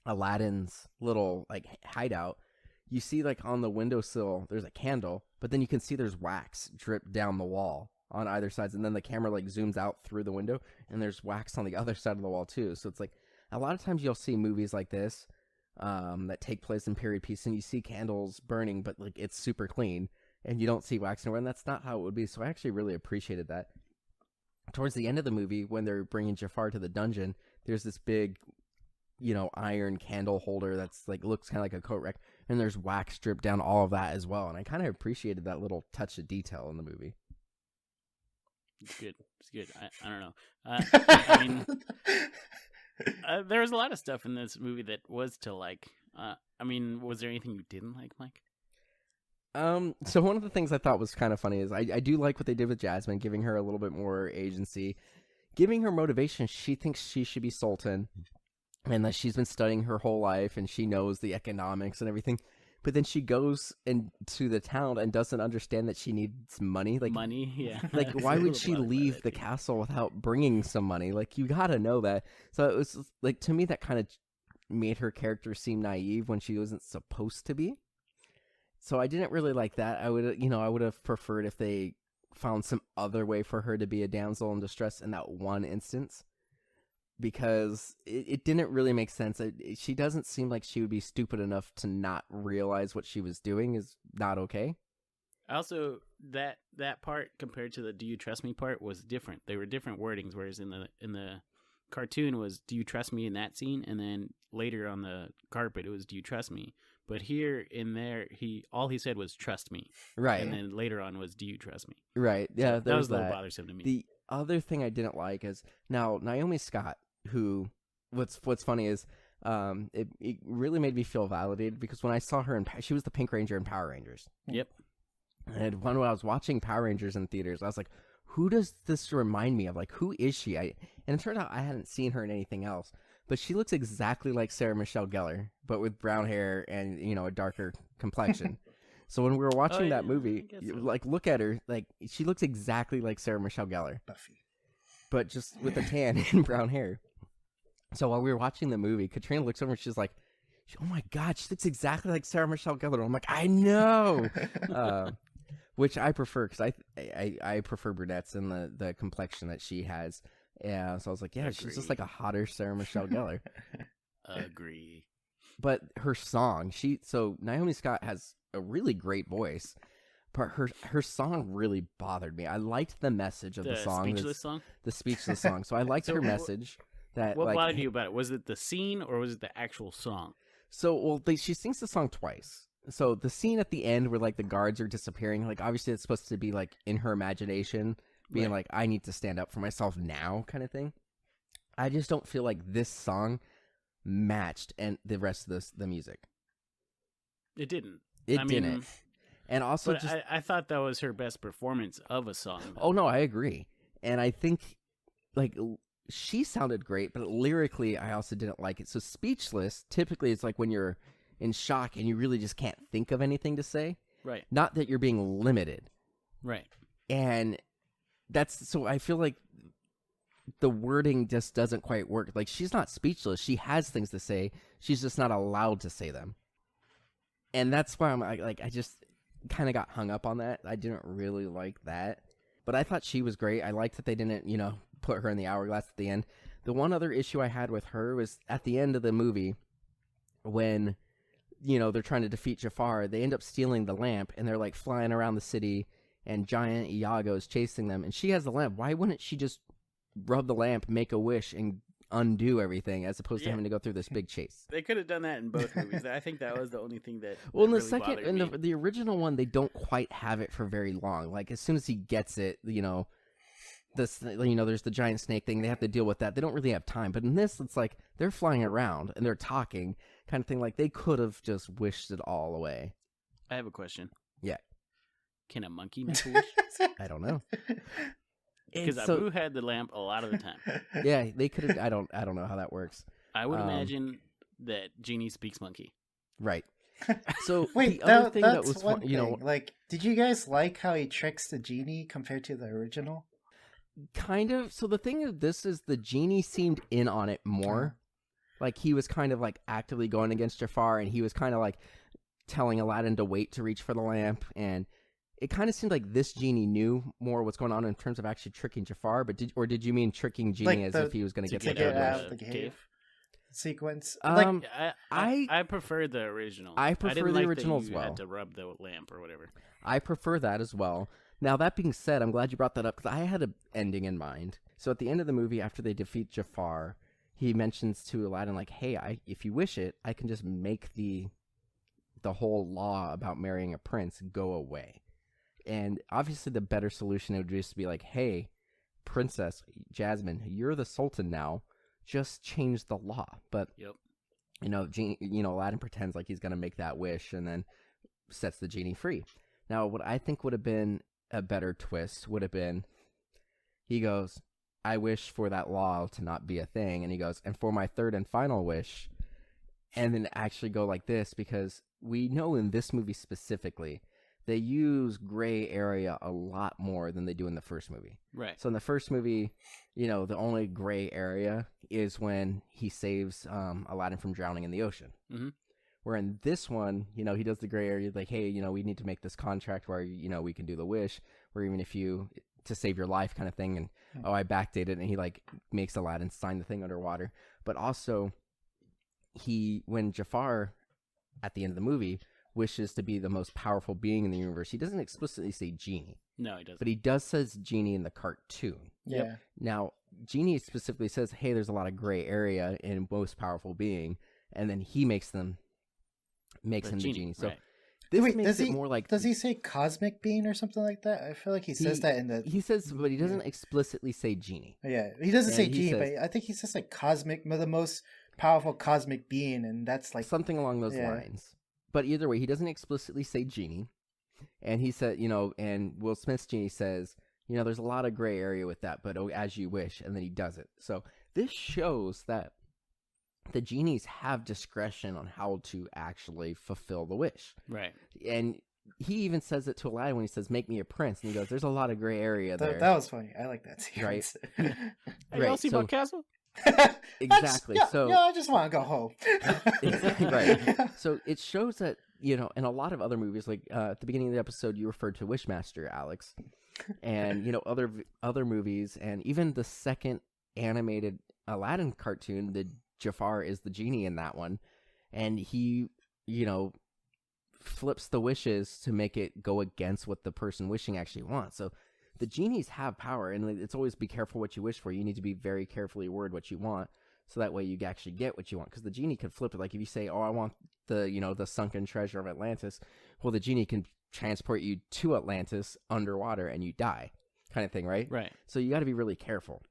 Aladdin's little like hideout, you see like on the windowsill there's a candle, but then you can see there's wax drip down the wall on either side, and then the camera like zooms out through the window and there's wax on the other side of the wall too. So it's like a lot of times you'll see movies like this that take place in period piece, and you see candles burning, but like it's super clean and you don't see wax anywhere, and that's not how it would be. So I actually really appreciated that. Towards the end of the movie, when they're bringing Jafar to the dungeon, there's this big, iron candle holder that's like looks kind of like a coat rack, and there's wax dripped down all of that as well. And I kind of appreciated that little touch of detail in the movie. It's good. It's good. I don't know. I mean, there was a lot of stuff in this movie that was to like. I mean, was there anything you didn't like, Mike? So one of the things I thought was kind of funny is I do like what they did with Jasmine, giving her a little bit more agency, giving her motivation. She thinks she should be Sultan, and that she's been studying her whole life, and she knows the economics and everything. But then she goes into the town and doesn't understand that she needs money. Like Money, yeah. Like, why would she leave the castle without bringing some money? Like, you gotta know that. So it was like, to me, that kind of made her character seem naive when she wasn't supposed to be. So I didn't really like that. I would have preferred if they found some other way for her to be a damsel in distress in that one instance, because it didn't really make sense. She doesn't seem like she would be stupid enough to not realize what she was doing is not okay. Also, that part compared to the "Do you trust me" part was different. They were different wordings. Whereas in the cartoon was "Do you trust me" in that scene, and then later on the carpet it was "Do you trust me." But here in there, all he said was "trust me," Right, and then later on was "Do you trust me?" Right, yeah, So that was a little bothersome to me. The other thing I didn't like is now Naomi Scott, who what's funny is it really made me feel validated, because when I saw her she was the Pink Ranger in Power Rangers. Yep. And when I was watching Power Rangers in theaters, I was like, who does this remind me of? Like, who is she? And it turned out I hadn't seen her in anything else. But she looks exactly like Sarah Michelle Gellar, but with brown hair and, a darker complexion. So when we were watching that movie, like, look at her. Like, she looks exactly like Sarah Michelle Gellar. Buffy. But just with a tan and brown hair. So while we were watching the movie, Katrina looks over and she's like, oh my God, she looks exactly like Sarah Michelle Gellar. I'm like, I know. Which I prefer, because I prefer brunettes and the complexion that she has. Yeah, so I was like, yeah, she's just like a hotter Sarah Michelle Gellar. Agree. But her song, so Naomi Scott has a really great voice, but her song really bothered me. I liked the message of the song. Speechless song? The speechless song. So I liked her message. What bothered you about it? Was it the scene or was it the actual song? So, she sings the song twice. So the scene at the end where like the guards are disappearing, like obviously it's supposed to be like in her imagination, being like, I need to stand up for myself now kind of thing. I just don't feel like this song matched and the rest of the music. It didn't. It didn't. And also but I thought that was her best performance of a song. Oh no, I agree. And I think like she sounded great, but lyrically I also didn't like it. So Speechless, typically it's like when you're in shock and you really just can't think of anything to say. Right. Not that you're being limited. Right. And so I feel like the wording just doesn't quite work. Like, she's not speechless. She has things to say. She's just not allowed to say them. And that's why I just kind of got hung up on that. I didn't really like that. But I thought she was great. I liked that they didn't, put her in the hourglass at the end. The one other issue I had with her was at the end of the movie when they're trying to defeat Jafar, they end up stealing the lamp, and they're like flying around the city, and giant Iago is chasing them, and she has the lamp. Why wouldn't she just rub the lamp, make a wish, and undo everything, as opposed to having to go through this big chase? They could have done that in both movies. I think that was the only thing that Well, in the really second, bothered in me. the original one, they don't quite have it for very long. Like, as soon as he gets it, there's the giant snake thing. They have to deal with that. They don't really have time. But in this, it's like they're flying around and they're talking, kind of thing. Like, they could have just wished it all away. I have a question. Yeah. Can a monkey make a wish? I don't know. Because Abu had the lamp a lot of the time. Yeah, they could have. I don't know how that works. I would imagine that Genie speaks monkey. Right. So Wait, the other thing that that's was one fun, thing. Like, did you guys like how he tricks the genie compared to the original? kind of. So the thing of this is the genie seemed in on it more. Like, he was kind of like actively going against Jafar, and he was kind of like telling Aladdin to wait to reach for the lamp, and it kind of seemed like this genie knew more what's going on in terms of actually tricking Jafar. But did you mean tricking Genie Like as if he was going to to get get the out wish? of the cave sequence? I prefer the original. I prefer didn't the like original that as you well. had to rub the lamp or whatever. I prefer that as well. Now, that being said, I'm glad you brought that up, because I had an ending in mind. So at the end of the movie, after they defeat Jafar, he mentions to Aladdin, like, hey, if you wish it, I can just make the whole law about marrying a prince go away. And obviously the better solution would just be like, hey, Princess Jasmine, you're the Sultan now. Just change the law. But, Yep. Aladdin pretends like he's going to make that wish and then sets the genie free. Now, what I think would have been a better twist would have been, he goes, I wish for that law to not be a thing. And he goes, and for my third and final wish, and then actually go like this, because we know in this movie specifically, they use gray area a lot more than they do in the first movie. Right. So in the first movie, the only gray area is when he saves Aladdin from drowning in the ocean. Mm-hmm. Where in this one, he does the gray area, like, hey, we need to make this contract where, we can do the wish, where even if to save your life kind of thing, and, I backdated it, and he, like, makes Aladdin sign the thing underwater. But also, when Jafar, at the end of the movie, wishes to be the most powerful being in the universe, he doesn't explicitly say genie. No, he doesn't. But he does says genie in the cartoon. Yeah. Yep. Now, genie specifically says, hey, there's a lot of gray area in most powerful being, and then he makes him the genie. So right. this Wait, makes it more like... Does he say cosmic being or something like that? I feel like he says that in the... He says, but he doesn't explicitly say genie. Yeah, he doesn't Yeah, say he genie, says- but I think he says like cosmic, the most powerful cosmic being, and that's like... Something along those lines. But either way, he doesn't explicitly say genie. And he said, and Will Smith's genie says, there's a lot of gray area with that, but as you wish, and then he does it. So this shows that the genies have discretion on how to actually fulfill the wish. Right. And he even says it to Aladdin when he says, make me a prince. And he goes, there's a lot of gray area there. That was funny. I like that sequence. Hey, y'all see my castle? Exactly. I just want to go home. Right. So it shows that, in a lot of other movies, like at the beginning of the episode, you referred to Wishmaster, Alex. And, other movies, and even the second animated Aladdin cartoon, the Jafar is the genie in that one. And he, flips the wishes to make it go against what the person wishing actually wants. So the genies have power, and it's always be careful what you wish for. You need to be very carefully word what you want, so that way you actually get what you want. Because the genie can flip it. Like if you say, "Oh, I want the sunken treasure of Atlantis," well, the genie can transport you to Atlantis underwater, and you die, kind of thing, right? Right. So you got to be really careful.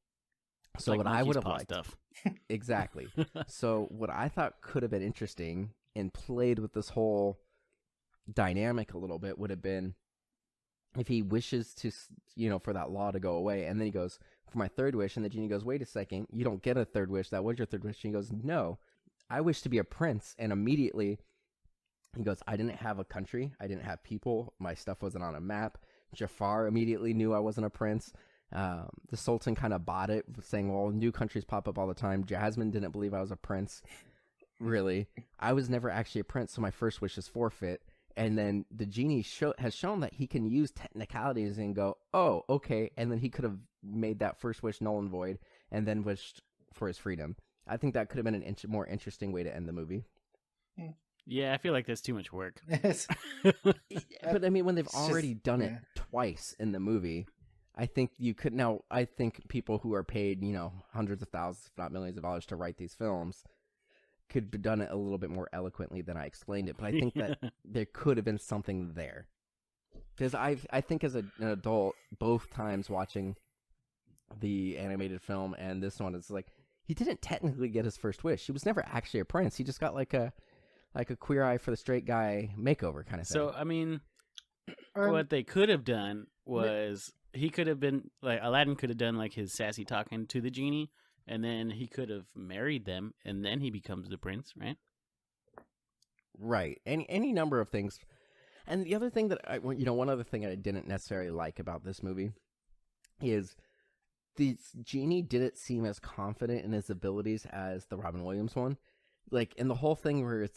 So like what I would have paw liked, stuff. exactly. So what I thought could have been interesting and played with this whole dynamic a little bit would have been, if he wishes to, for that law to go away, and then he goes, for my third wish, and the genie goes, wait a second, you don't get a third wish, that was your third wish. And he goes, no, I wish to be a prince. And immediately he goes, I didn't have a country, I didn't have people, my stuff wasn't on a map. Jafar immediately knew I wasn't a prince. The Sultan kind of bought it, saying, well, new countries pop up all the time. Jasmine didn't believe I was a prince. Really, I was never actually a prince, so my first wish is forfeit. And then the genie has shown that he can use technicalities and go, oh, okay. And then he could have made that first wish null and void and then wished for his freedom. I think that could have been more interesting way to end the movie. Yeah, I feel like that's too much work. But I mean, when they've It's just- already done it yeah. twice in the movie, I think you could now. I think people who are paid, hundreds of thousands, if not millions of dollars to write these films could have done it a little bit more eloquently than I explained it. But I think that there could have been something there. Because I think as an adult, both times watching the animated film and this one, it's like he didn't technically get his first wish. He was never actually a prince. He just got like a queer eye for the straight guy makeover kind of thing. So, I mean, what they could have done was he could have been like Aladdin could have done like his sassy talking to the genie, and then he could have married them, and then he becomes the prince, right? Right. Any number of things. And the other thing that one other thing I didn't necessarily like about this movie is the genie didn't seem as confident in his abilities as the Robin Williams one. Like, in the whole thing where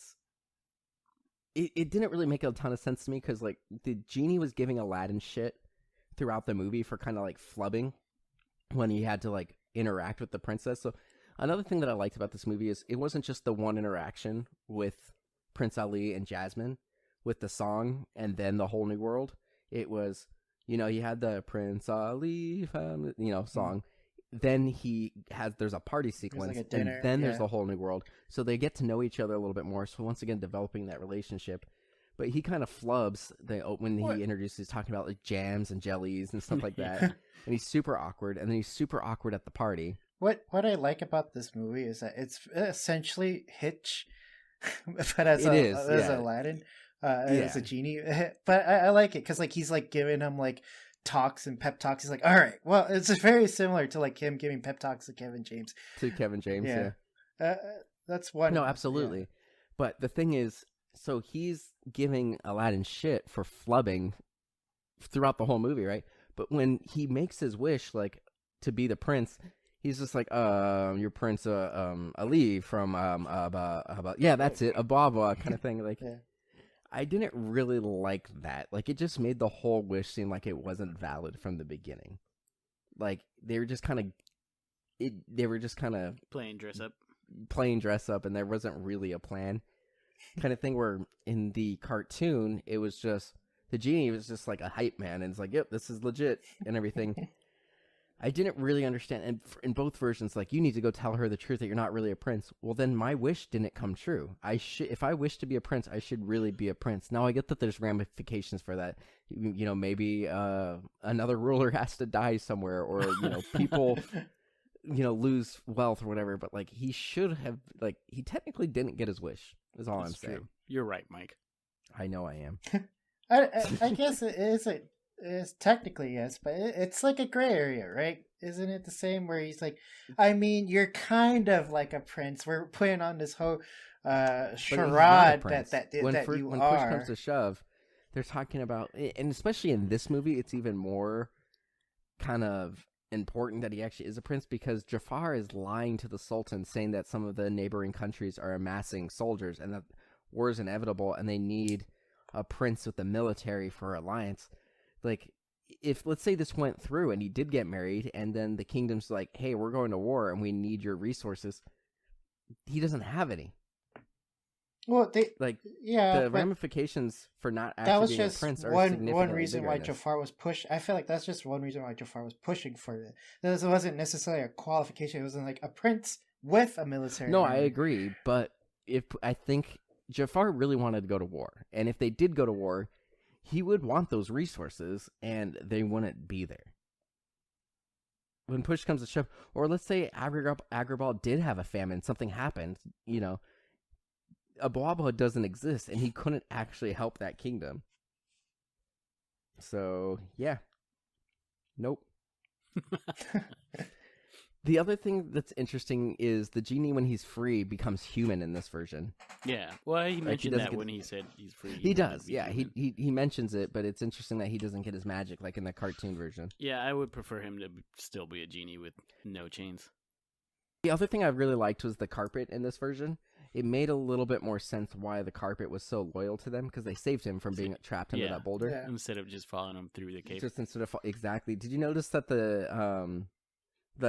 it didn't really make a ton of sense to me because, like, the genie was giving Aladdin shit throughout the movie for kind of, like, flubbing when he had to, like, interact with the princess. So another thing that I liked about this movie is it wasn't just the one interaction with Prince Ali and Jasmine with the song and then the whole new world. It was, you had the Prince Ali family, song. Then there's a party sequence, like a dinner, and then there's the whole new world. So they get to know each other a little bit more. So once again, developing that relationship. But he kind of flubs when he introduces, talking about like jams and jellies and stuff like that. And he's super awkward. And then he's super awkward at the party. What I like about this movie is that it's essentially Hitch, but as Aladdin, as a genie. But I like it because like he's like giving him like talks and pep talks. He's like, all right, well, it's very similar to like him giving pep talks to Kevin James. That's one. No, absolutely. Yeah. But the thing is, so he's giving Aladdin shit for flubbing throughout the whole movie, right? But when he makes his wish, like, to be the prince, he's just like, your Prince Ali from yeah, that's it, Ababa kind of thing. Like, I didn't really like that. Like, it just made the whole wish seem like it wasn't valid from the beginning. Like, they were just kind of Playing dress up, and there wasn't really a plan kind of thing. Where in the cartoon, it was just the genie was just like a hype man, and it's like, yep, this is legit and everything. I didn't really understand, and in both versions, like, you need to go tell her the truth that you're not really a prince. Well, then my wish didn't come true. If I wish to be a prince, I should really be a prince. Now I get that there's ramifications for that. Maybe another ruler has to die somewhere, or people lose wealth or whatever. But like, he should have, like, he technically didn't get his wish. Is all I'm saying. True. You're right, Mike. I know I am. I guess it is. It's technically yes, but it's like a gray area, right? Isn't it the same where he's like, I mean, you're kind of like a prince. We're putting on this whole charade that when you push are. comes to shove, they're talking about, and especially in this movie, it's even more kind of important that he actually is a prince, because Jafar is lying to the Sultan, saying that some of the neighboring countries are amassing soldiers and that war is inevitable and they need a prince with the military for alliance. Like, if, let's say this went through and he did get married and then the kingdom's like, hey, we're going to war and we need your resources, he doesn't have any. Well, the ramifications for not actually being a prince are significantly one reason why bigger. Jafar was pushed. I feel like that's just one reason why Jafar was pushing for it. This wasn't necessarily a qualification. It wasn't like a prince with a military. No, I agree, but I think Jafar really wanted to go to war, and if they did go to war, he would want those resources, and they wouldn't be there when push comes to shove. Or let's say Agrabah did have a famine, something happened, Abwaba doesn't exist, and he couldn't actually help that kingdom. So, yeah. Nope. The other thing that's interesting is the genie, when he's free, becomes human in this version. Yeah. Well, he mentioned that when he said he's free. He does, yeah. He mentions it, but it's interesting that he doesn't get his magic like in the cartoon version. Yeah, I would prefer him to still be a genie with no chains. The other thing I really liked was the carpet in this version. It made a little bit more sense why the carpet was so loyal to them, because they saved him from being trapped under that boulder. Yeah. Instead of just following him through the cave. Exactly. Did you notice that the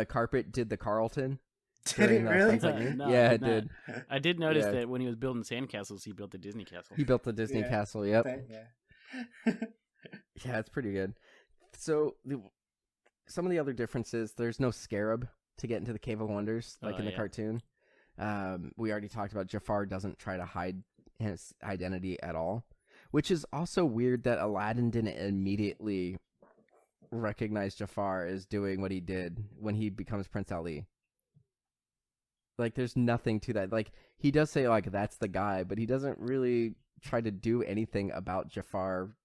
carpet did the Carlton Did during it really? Sounds Like Me? No, Yeah, it it did did. I did notice Yeah. that when he was building sandcastles, he built a Disney castle. He built the Disney Yeah. castle. Yep. Yeah. Yeah, it's pretty good. So some of the other differences, there's no scarab to get into the Cave of Wonders like in the Yeah. cartoon. We already talked about Jafar doesn't try to hide his identity at all, which is also weird that Aladdin didn't immediately recognize Jafar as doing what he did when he becomes Prince Ali. Like, there's nothing to that. Like, he does say, like, that's the guy, but he doesn't really try to do anything about Jafar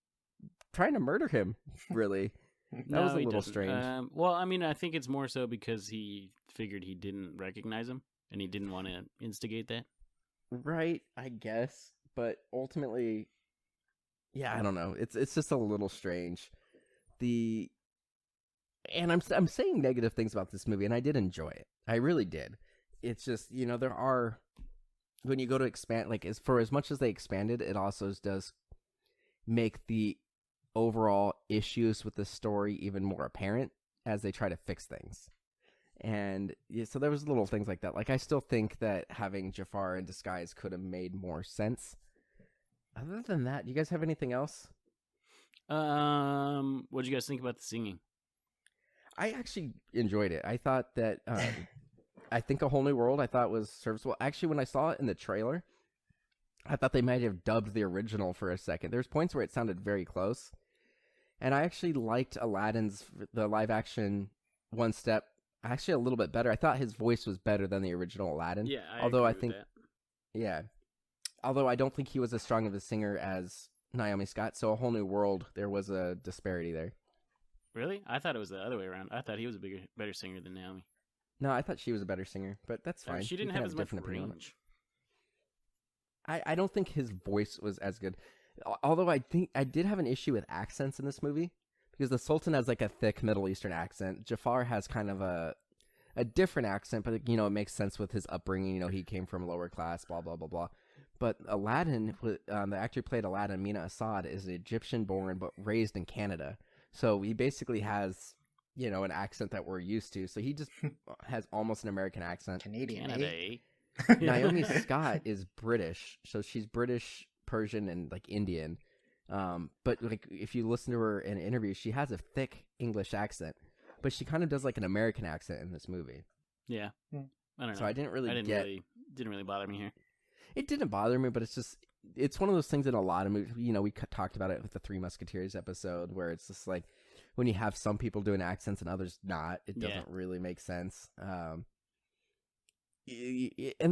trying to murder him, really. That was a he little doesn't. strange. Well, I mean, I think it's more so because he figured he didn't recognize him, and he didn't want to instigate that. Right, I guess. But ultimately, yeah, I don't know. It's just a little strange. And I'm saying negative things about this movie, and I did enjoy it. I really did. It's just, there are, when you go to expand, like, as much as they expanded, it also does make the overall issues with the story even more apparent as they try to fix things. And yeah, so there was little things like that. Like, I still think that having Jafar in disguise could have made more sense. Other than that, do you guys have anything else? What did you guys think about the singing? I actually enjoyed it. I thought that I think A Whole New World I thought was serviceable. Actually, when I saw it in the trailer, I thought they might have dubbed the original for a second. There's points where it sounded very close. And I actually liked Aladdin's, the live action One Step, actually a little bit better. I thought his voice was better than the original Aladdin. Yeah, although agree with that. Yeah. Although I don't think he was as strong of a singer as Naomi Scott. So A Whole New World, there was a disparity there. Really? I thought it was the other way around. I thought he was a better singer than Naomi. No, I thought she was a better singer, but that's fine. She didn't You can have as much different opinion on it. range. I don't think his voice was as good. Although I think I did have an issue with accents in this movie because the Sultan has like a thick Middle Eastern accent. Jafar has kind of a different accent, but it makes sense with his upbringing. He came from lower class, blah blah blah blah. But Aladdin, the actor who played Aladdin, Mina Assad, is Egyptian-born but raised in Canada. So he basically has, an accent that we're used to. So he just has almost an American accent. Canadian. Canada, Eh? eh? Naomi Scott is British, so she's British, Persian, and like Indian. But like if you listen to her in interviews, she has a thick English accent, but she kind of does like an American accent in this movie. Yeah. I don't know. So I didn't really didn't really bother me here. It didn't bother me, but it's one of those things in a lot of movies. We talked about it with the Three Musketeers episode, where it's just like when you have some people doing accents and others not, it doesn't really make sense. And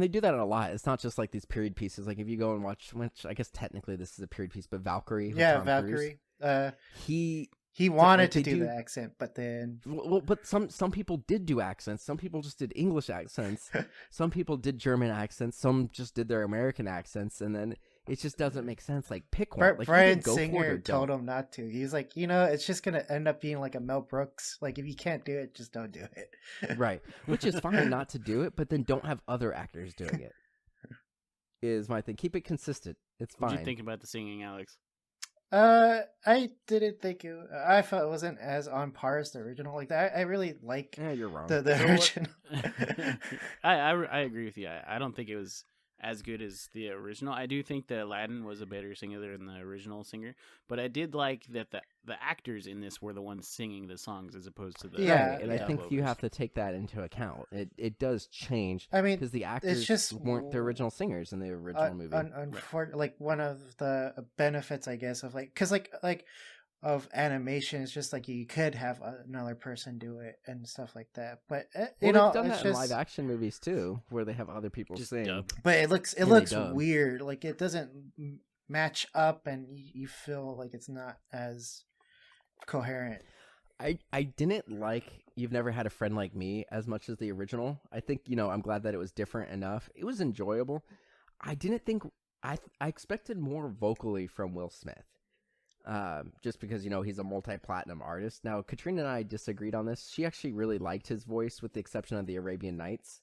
they do that a lot. It's not just like these period pieces. Like if you go and watch, which I guess technically this is a period piece, but Valkyrie. with Yeah, Tom Valkyrie. Cruise, He wanted like to they do do- the accent, but then well, but some people did do accents. Some people just did English accents. Some people did German accents. Some just did their American accents, and then it just doesn't make sense. Like pick one. Like Brian either go for it Singer or told don't. him not to. He was like, it's just gonna end up being like a Mel Brooks. Like if you can't do it, just don't do it. Right, which is fine not to do it, but then don't have other actors doing it. Is my thing. Keep it consistent. It's fine. What did you think about the singing, Alex? I didn't think I felt it wasn't as on par as the original. Like that, I really like Yeah, you're wrong. the So original. I agree with you. I don't think it was as good as the original. I do think that Aladdin was a better singer than the original singer, but I did like that the actors in this were the ones singing the songs as opposed to the Yeah, Right, and I think you dub-overs. have to take that into account. It does change. I mean, because the actors just weren't the original singers in the original movie. Like one of the benefits, I guess, of because like of animation is just like you could have another person do it and stuff like that. But Well, they've done it's that in just live action movies too, where they have other people Just sing. dub. but it they looks dub. weird. Like it doesn't match up, and you feel like it's not as coherent. I didn't like You've Never Had a Friend Like Me as much as the original. I think, I'm glad that it was different enough. It was enjoyable. I didn't think I expected more vocally from Will Smith. Just because, he's a multi-platinum artist. Now, Katrina and I disagreed on this. She actually really liked his voice with the exception of the Arabian Nights.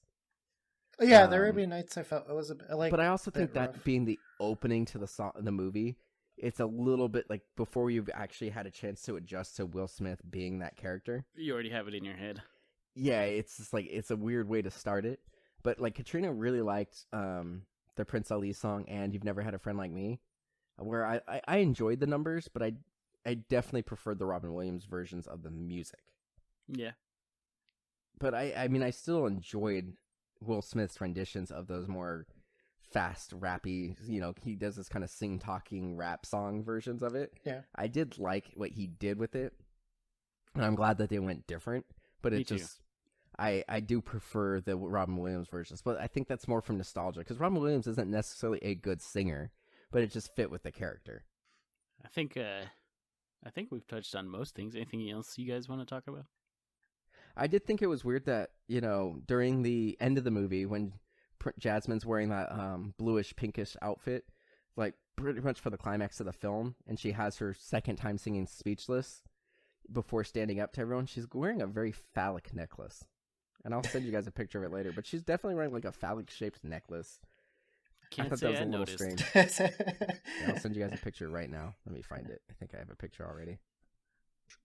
Yeah, the Arabian Nights, I felt it was a bit like. But I also think bit that rough. being the opening to the movie, it's a little bit like before you've actually had a chance to adjust to Will Smith being that character. You already have it in your head. Yeah, it's just like it's a weird way to start it. But like Katrina really liked the Prince Ali song and You've Never Had a Friend Like Me, where I enjoyed the numbers, but I definitely preferred the Robin Williams versions of the music. Yeah. But I mean, I still enjoyed Will Smith's renditions of those more fast, rappy, he does this kind of sing-talking rap song versions of it. Yeah. I did like what he did with it, and I'm glad that they went different, but Me too. I do prefer the Robin Williams versions, but I think that's more from nostalgia, because Robin Williams isn't necessarily a good singer, but it just fit with the character. I think we've touched on most things. Anything else you guys want to talk about? I did think it was weird that, during the end of the movie, when Jasmine's wearing that bluish pinkish outfit, like pretty much for the climax of the film, and she has her second time singing Speechless before standing up to everyone, she's wearing a very phallic necklace. And I'll send you guys a picture of it later, but she's definitely wearing like a phallic shaped necklace. Can't I thought say that was I a little noticed. strange. Yeah, I'll send you guys a picture right now. Let me find it. I think I have a picture already.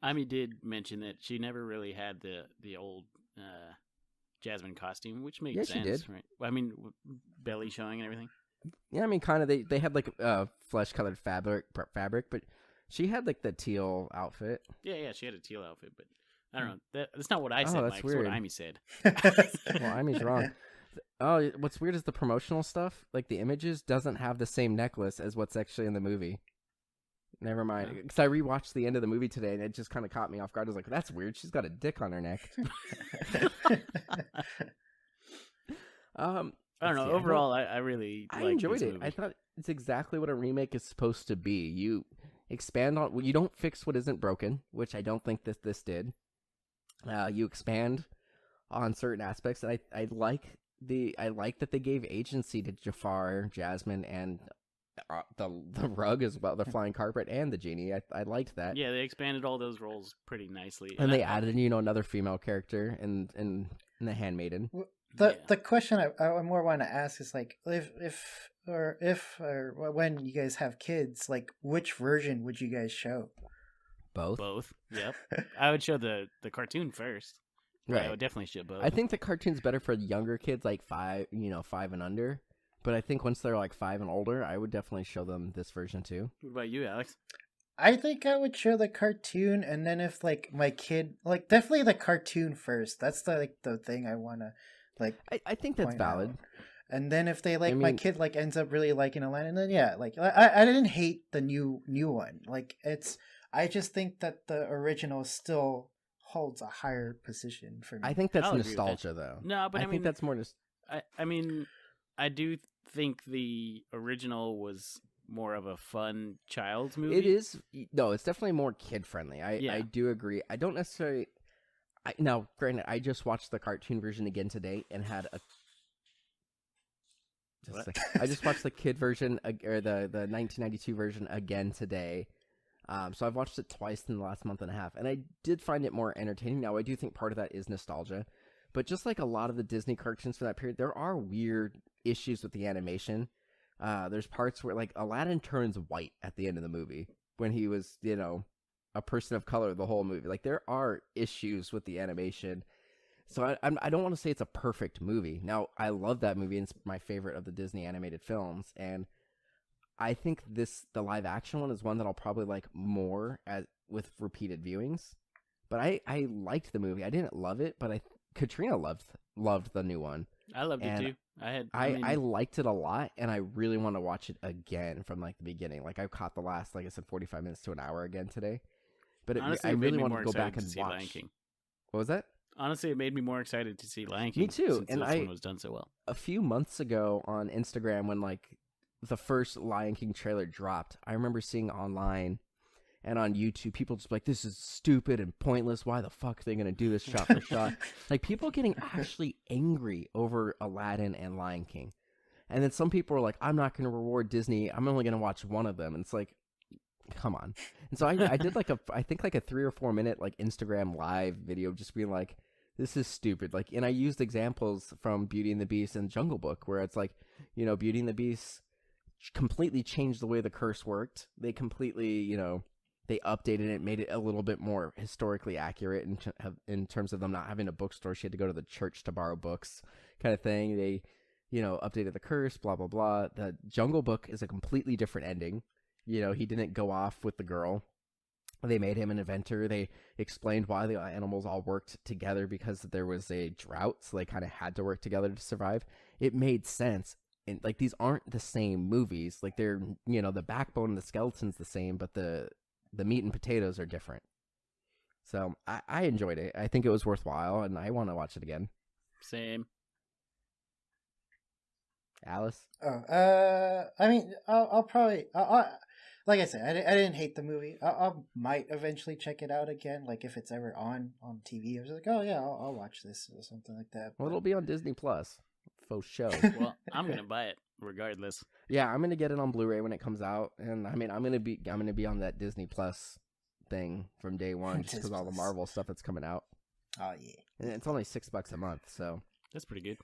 Amy did mention that she never really had the old Jasmine costume, which makes Yeah, she sense, did. right? I mean, belly showing and everything. Yeah, I mean, kind of. They had like flesh colored fabric, but she had like the teal outfit. Yeah, she had a teal outfit, but I don't know. That's not what I Oh, said, that's Mike. weird. That's what Amy said. Well, Amy's wrong. Oh, what's weird is the promotional stuff, like the images, doesn't have the same necklace as what's actually in the movie. Never mind. Because I rewatched the end of the movie today, and it just kind of caught me off guard. I was like, that's weird. She's got a dick on her neck. I don't know. Overall, I really I liked enjoyed this it. movie. I thought it's exactly what a remake is supposed to be. You expand on, you don't fix what isn't broken, which I don't think that this did. You expand on certain aspects, and I like that they gave agency to Jafar, Jasmine, and the rug as well, the flying carpet, and the genie. I liked that. Yeah, they expanded all those roles pretty nicely, And they added, another female character in the handmaiden. The question I more want to ask is like if when you guys have kids, like which version would you guys show? Both. Yep. I would show the cartoon first. Right. I would definitely show both. I think the cartoon's better for younger kids, like 5 and under. But I think once they're like 5 and older, I would definitely show them this version too. What about you, Alex? I think I would show the cartoon, and then if like my kid, like definitely the cartoon first. That's the thing I want to like. I think that's point valid. out. And then if they like my mean- kid like ends up really liking Aladdin, then yeah, like I didn't hate the new one. Like I just think that the original still holds a higher position for me. I think that's I'll agree with that. nostalgia, though. No, but I mean, think that's more just. I mean, I do think the original was more of a fun child's movie. It is. No, it's definitely more kid friendly. Yeah. I do agree. I don't necessarily. Now, granted, I just watched the cartoon version again today and had a. I just watched the kid version or the 1992 version again today. So I've watched it twice in the last month and a half, and I did find it more entertaining. Now, I do think part of that is nostalgia, but just like a lot of the Disney cartoons for that period, there are weird issues with the animation. There's parts where like Aladdin turns white at the end of the movie when he was, a person of color the whole movie. Like there are issues with the animation. So I don't want to say it's a perfect movie. Now, I love that movie, and it's my favorite of the Disney animated films, and I think the live action one is one that I'll probably like more with repeated viewings. But I liked the movie. I didn't love it, but Katrina loved the new one. I loved it too. I liked it a lot, and I really want to watch it again from like the beginning. Like I caught the last, like I said, 45 minutes to an hour again today. But honestly, I it made really me want more to go back excited and to see watch. Lion King. What was that? Honestly, it made me more excited to see Lion King. Me too, Since and this one was done so well. A few months ago on Instagram, when like the first Lion King trailer dropped, I remember seeing online and on YouTube people just like, this is stupid and pointless. Why the fuck are they gonna do this shot for shot? Like people getting actually angry over Aladdin and Lion King, and then some people are like, I'm not gonna reward Disney. I'm only gonna watch one of them. And it's like, come on. And so I did like I think like a 3 or 4 minute like Instagram live video just being like, this is stupid. Like, and I used examples from Beauty and the Beast and Jungle Book where it's like, Beauty and the Beast completely changed the way the curse worked. They completely, they updated it, made it a little bit more historically accurate in terms of them not having a bookstore. She had to go to the church to borrow books. kind of thing. They, updated the curse, blah, blah, blah. The Jungle Book is a completely different ending. He didn't go off with the girl. They made him an inventor. They explained why the animals all worked together because there was a drought, so they kind of had to work together to survive. It made sense. And like, these aren't the same movies. Like, they're, the backbone and the skeleton's the same, but the meat and potatoes are different. So I enjoyed it. I think it was worthwhile, and I want to watch it again. Same. Alice? I mean, I'll probably, like I said, I didn't hate the movie. I might eventually check it out again, like if it's ever on TV. I was like, oh yeah, I'll watch this or something like that. Well, it'll be on Disney Plus. Faux show. Well, I'm gonna buy it regardless. Yeah, I'm gonna get it on Blu-ray when it comes out, and I mean, I'm gonna be on that Disney Plus thing from day one, just because all the Marvel stuff that's coming out. Oh yeah, and it's only $6 a month, so that's pretty good.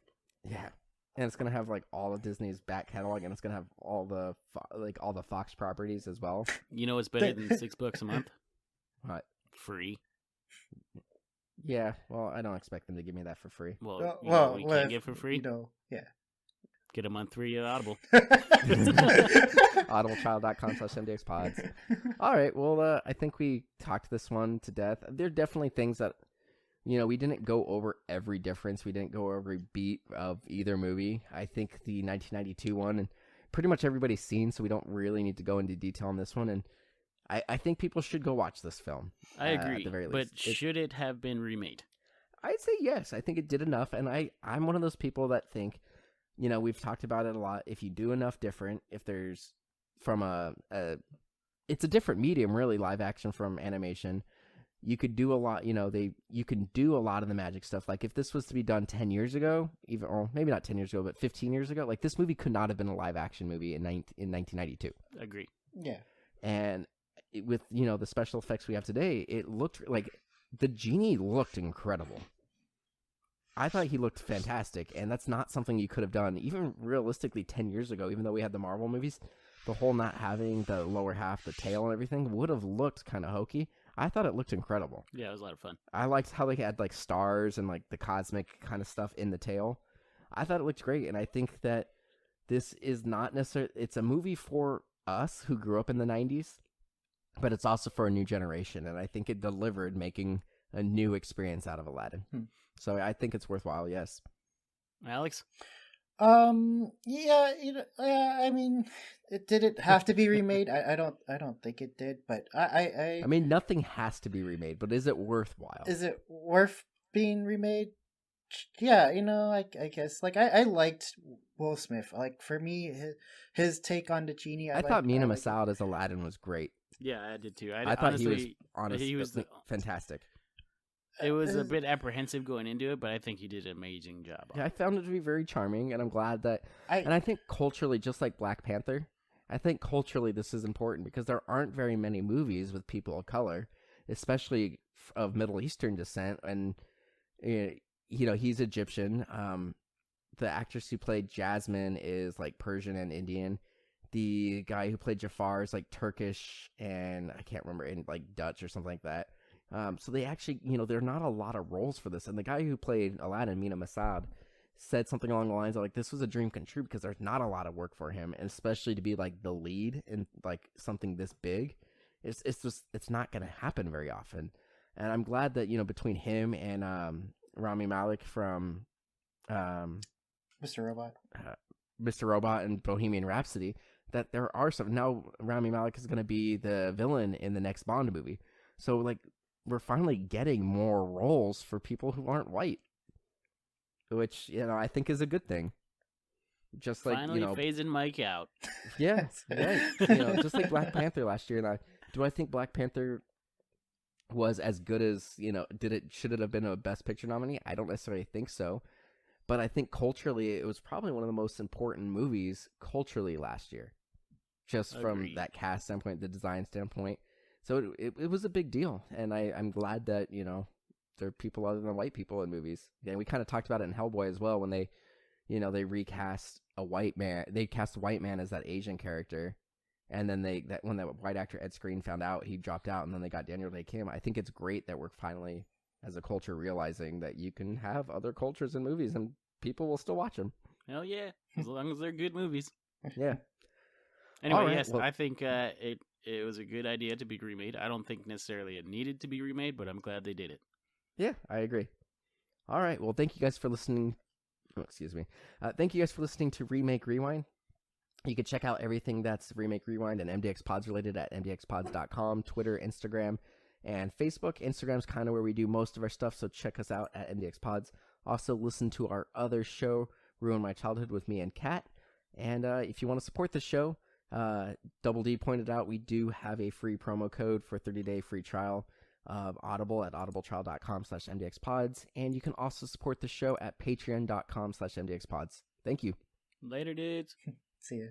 Yeah, and it's gonna have like all of Disney's back catalog, and it's gonna have all the all the Fox properties as well. You know what's better than $6 a month? What? Free. Yeah, well, I don't expect them to give me that for free. Well, we well, can't get for free. Yeah. Get a month free at Audible. audibletrial.com/MDXpods. All right, well, I think we talked this one to death. There are definitely things that, we didn't go over every difference. We didn't go over every beat of either movie. I think the 1992 one, and pretty much everybody's seen, so we don't really need to go into detail on this one. And I think people should go watch this film. I agree, at the very least. But should it have been remade? I'd say yes. I think it did enough, and I'm one of those people that think, we've talked about it a lot. If you do enough different, if there's from it's a different medium, really, live action from animation. You could do a lot, you can do a lot of the magic stuff. Like, if this was to be done 10 years ago, or maybe not 10 years ago, but 15 years ago, like, this movie could not have been a live action movie in 1992. Agree. Yeah. And with, the special effects we have today, it looked like the genie looked incredible. I thought he looked fantastic, and that's not something you could have done, even realistically 10 years ago, even though we had the Marvel movies. The whole not having the lower half, the tail and everything would have looked kind of hokey. I thought it looked incredible. Yeah, it was a lot of fun. I liked how they had like stars and like the cosmic kind of stuff in the tail. I thought it looked great, and I think that this is not necessarily, it's a movie for us who grew up in the 90s, but it's also for a new generation, and I think it delivered, making a new experience out of Aladdin. So I think it's worthwhile, yes. Alex? Yeah, I mean, did it have to be remade? I don't think it did, but I mean, nothing has to be remade, but is it worthwhile? Is it worth being remade? Yeah, I guess. Like, I liked Will Smith. Like, for me, his take on the genie. I thought Mina Massoud as Aladdin was great. Yeah, I did too. I thought honestly, he was fantastic. It was a bit apprehensive going into it, but I think he did an amazing job. Yeah, I found it to be very charming, and I'm glad that. And I think culturally, just like Black Panther, I think culturally this is important because there aren't very many movies with people of color, especially of Middle Eastern descent. And he's Egyptian. The actress who played Jasmine is like Persian and Indian. The guy who played Jafar is like Turkish and I can't remember, and like Dutch or something like that. So they actually, there are not a lot of roles for this. And the guy who played Aladdin, Mina Massoud, said something along the lines of like, this was a dream come true because there's not a lot of work for him, and especially to be like the lead in like something this big. It's not going to happen very often. And I'm glad that, between him and Rami Malek from Mr. Robot. Mr. Robot and Bohemian Rhapsody, that there are some. Now Rami Malek is going to be the villain in the next Bond movie. So like, we're finally getting more roles for people who aren't white, which, I think is a good thing. Just like, finally phasing Mike out. Yeah, right. Just like Black Panther last year. And do I think Black Panther was as good as, should it have been a Best Picture nominee? I don't necessarily think so. But I think culturally, it was probably one of the most important movies culturally last year. Just from that cast standpoint, the design standpoint. So it was a big deal, and I'm glad that, there are people other than white people in movies. And we kind of talked about it in Hellboy as well when they, they recast a white man. They cast a white man as that Asian character, and then when that white actor Ed Skrein found out, he dropped out, and then they got Daniel Day Kim. I think it's great that we're finally, as a culture, realizing that you can have other cultures in movies and people will still watch them. Hell yeah, as long as they're good movies. Yeah. Anyway, All right, yes, well- I think it was a good idea to be remade. I don't think necessarily it needed to be remade, but I'm glad they did it. Yeah, I agree. All right. Well, thank you guys for listening. Oh, excuse me. Thank you guys for listening to Remake Rewind. You can check out everything that's Remake Rewind and MDXpods related at MDXpods.com, Twitter, Instagram, and Facebook. Instagram's kind of where we do most of our stuff, so check us out at MDXpods. Also, listen to our other show, Ruin My Childhood, with me and Kat. And if you want to support the show, Double D pointed out we do have a free promo code for 30-day free trial of Audible at audibletrial.com/MDXpods. And you can also support the show at patreon.com/MDXpods. Thank you. Later, dudes. See ya.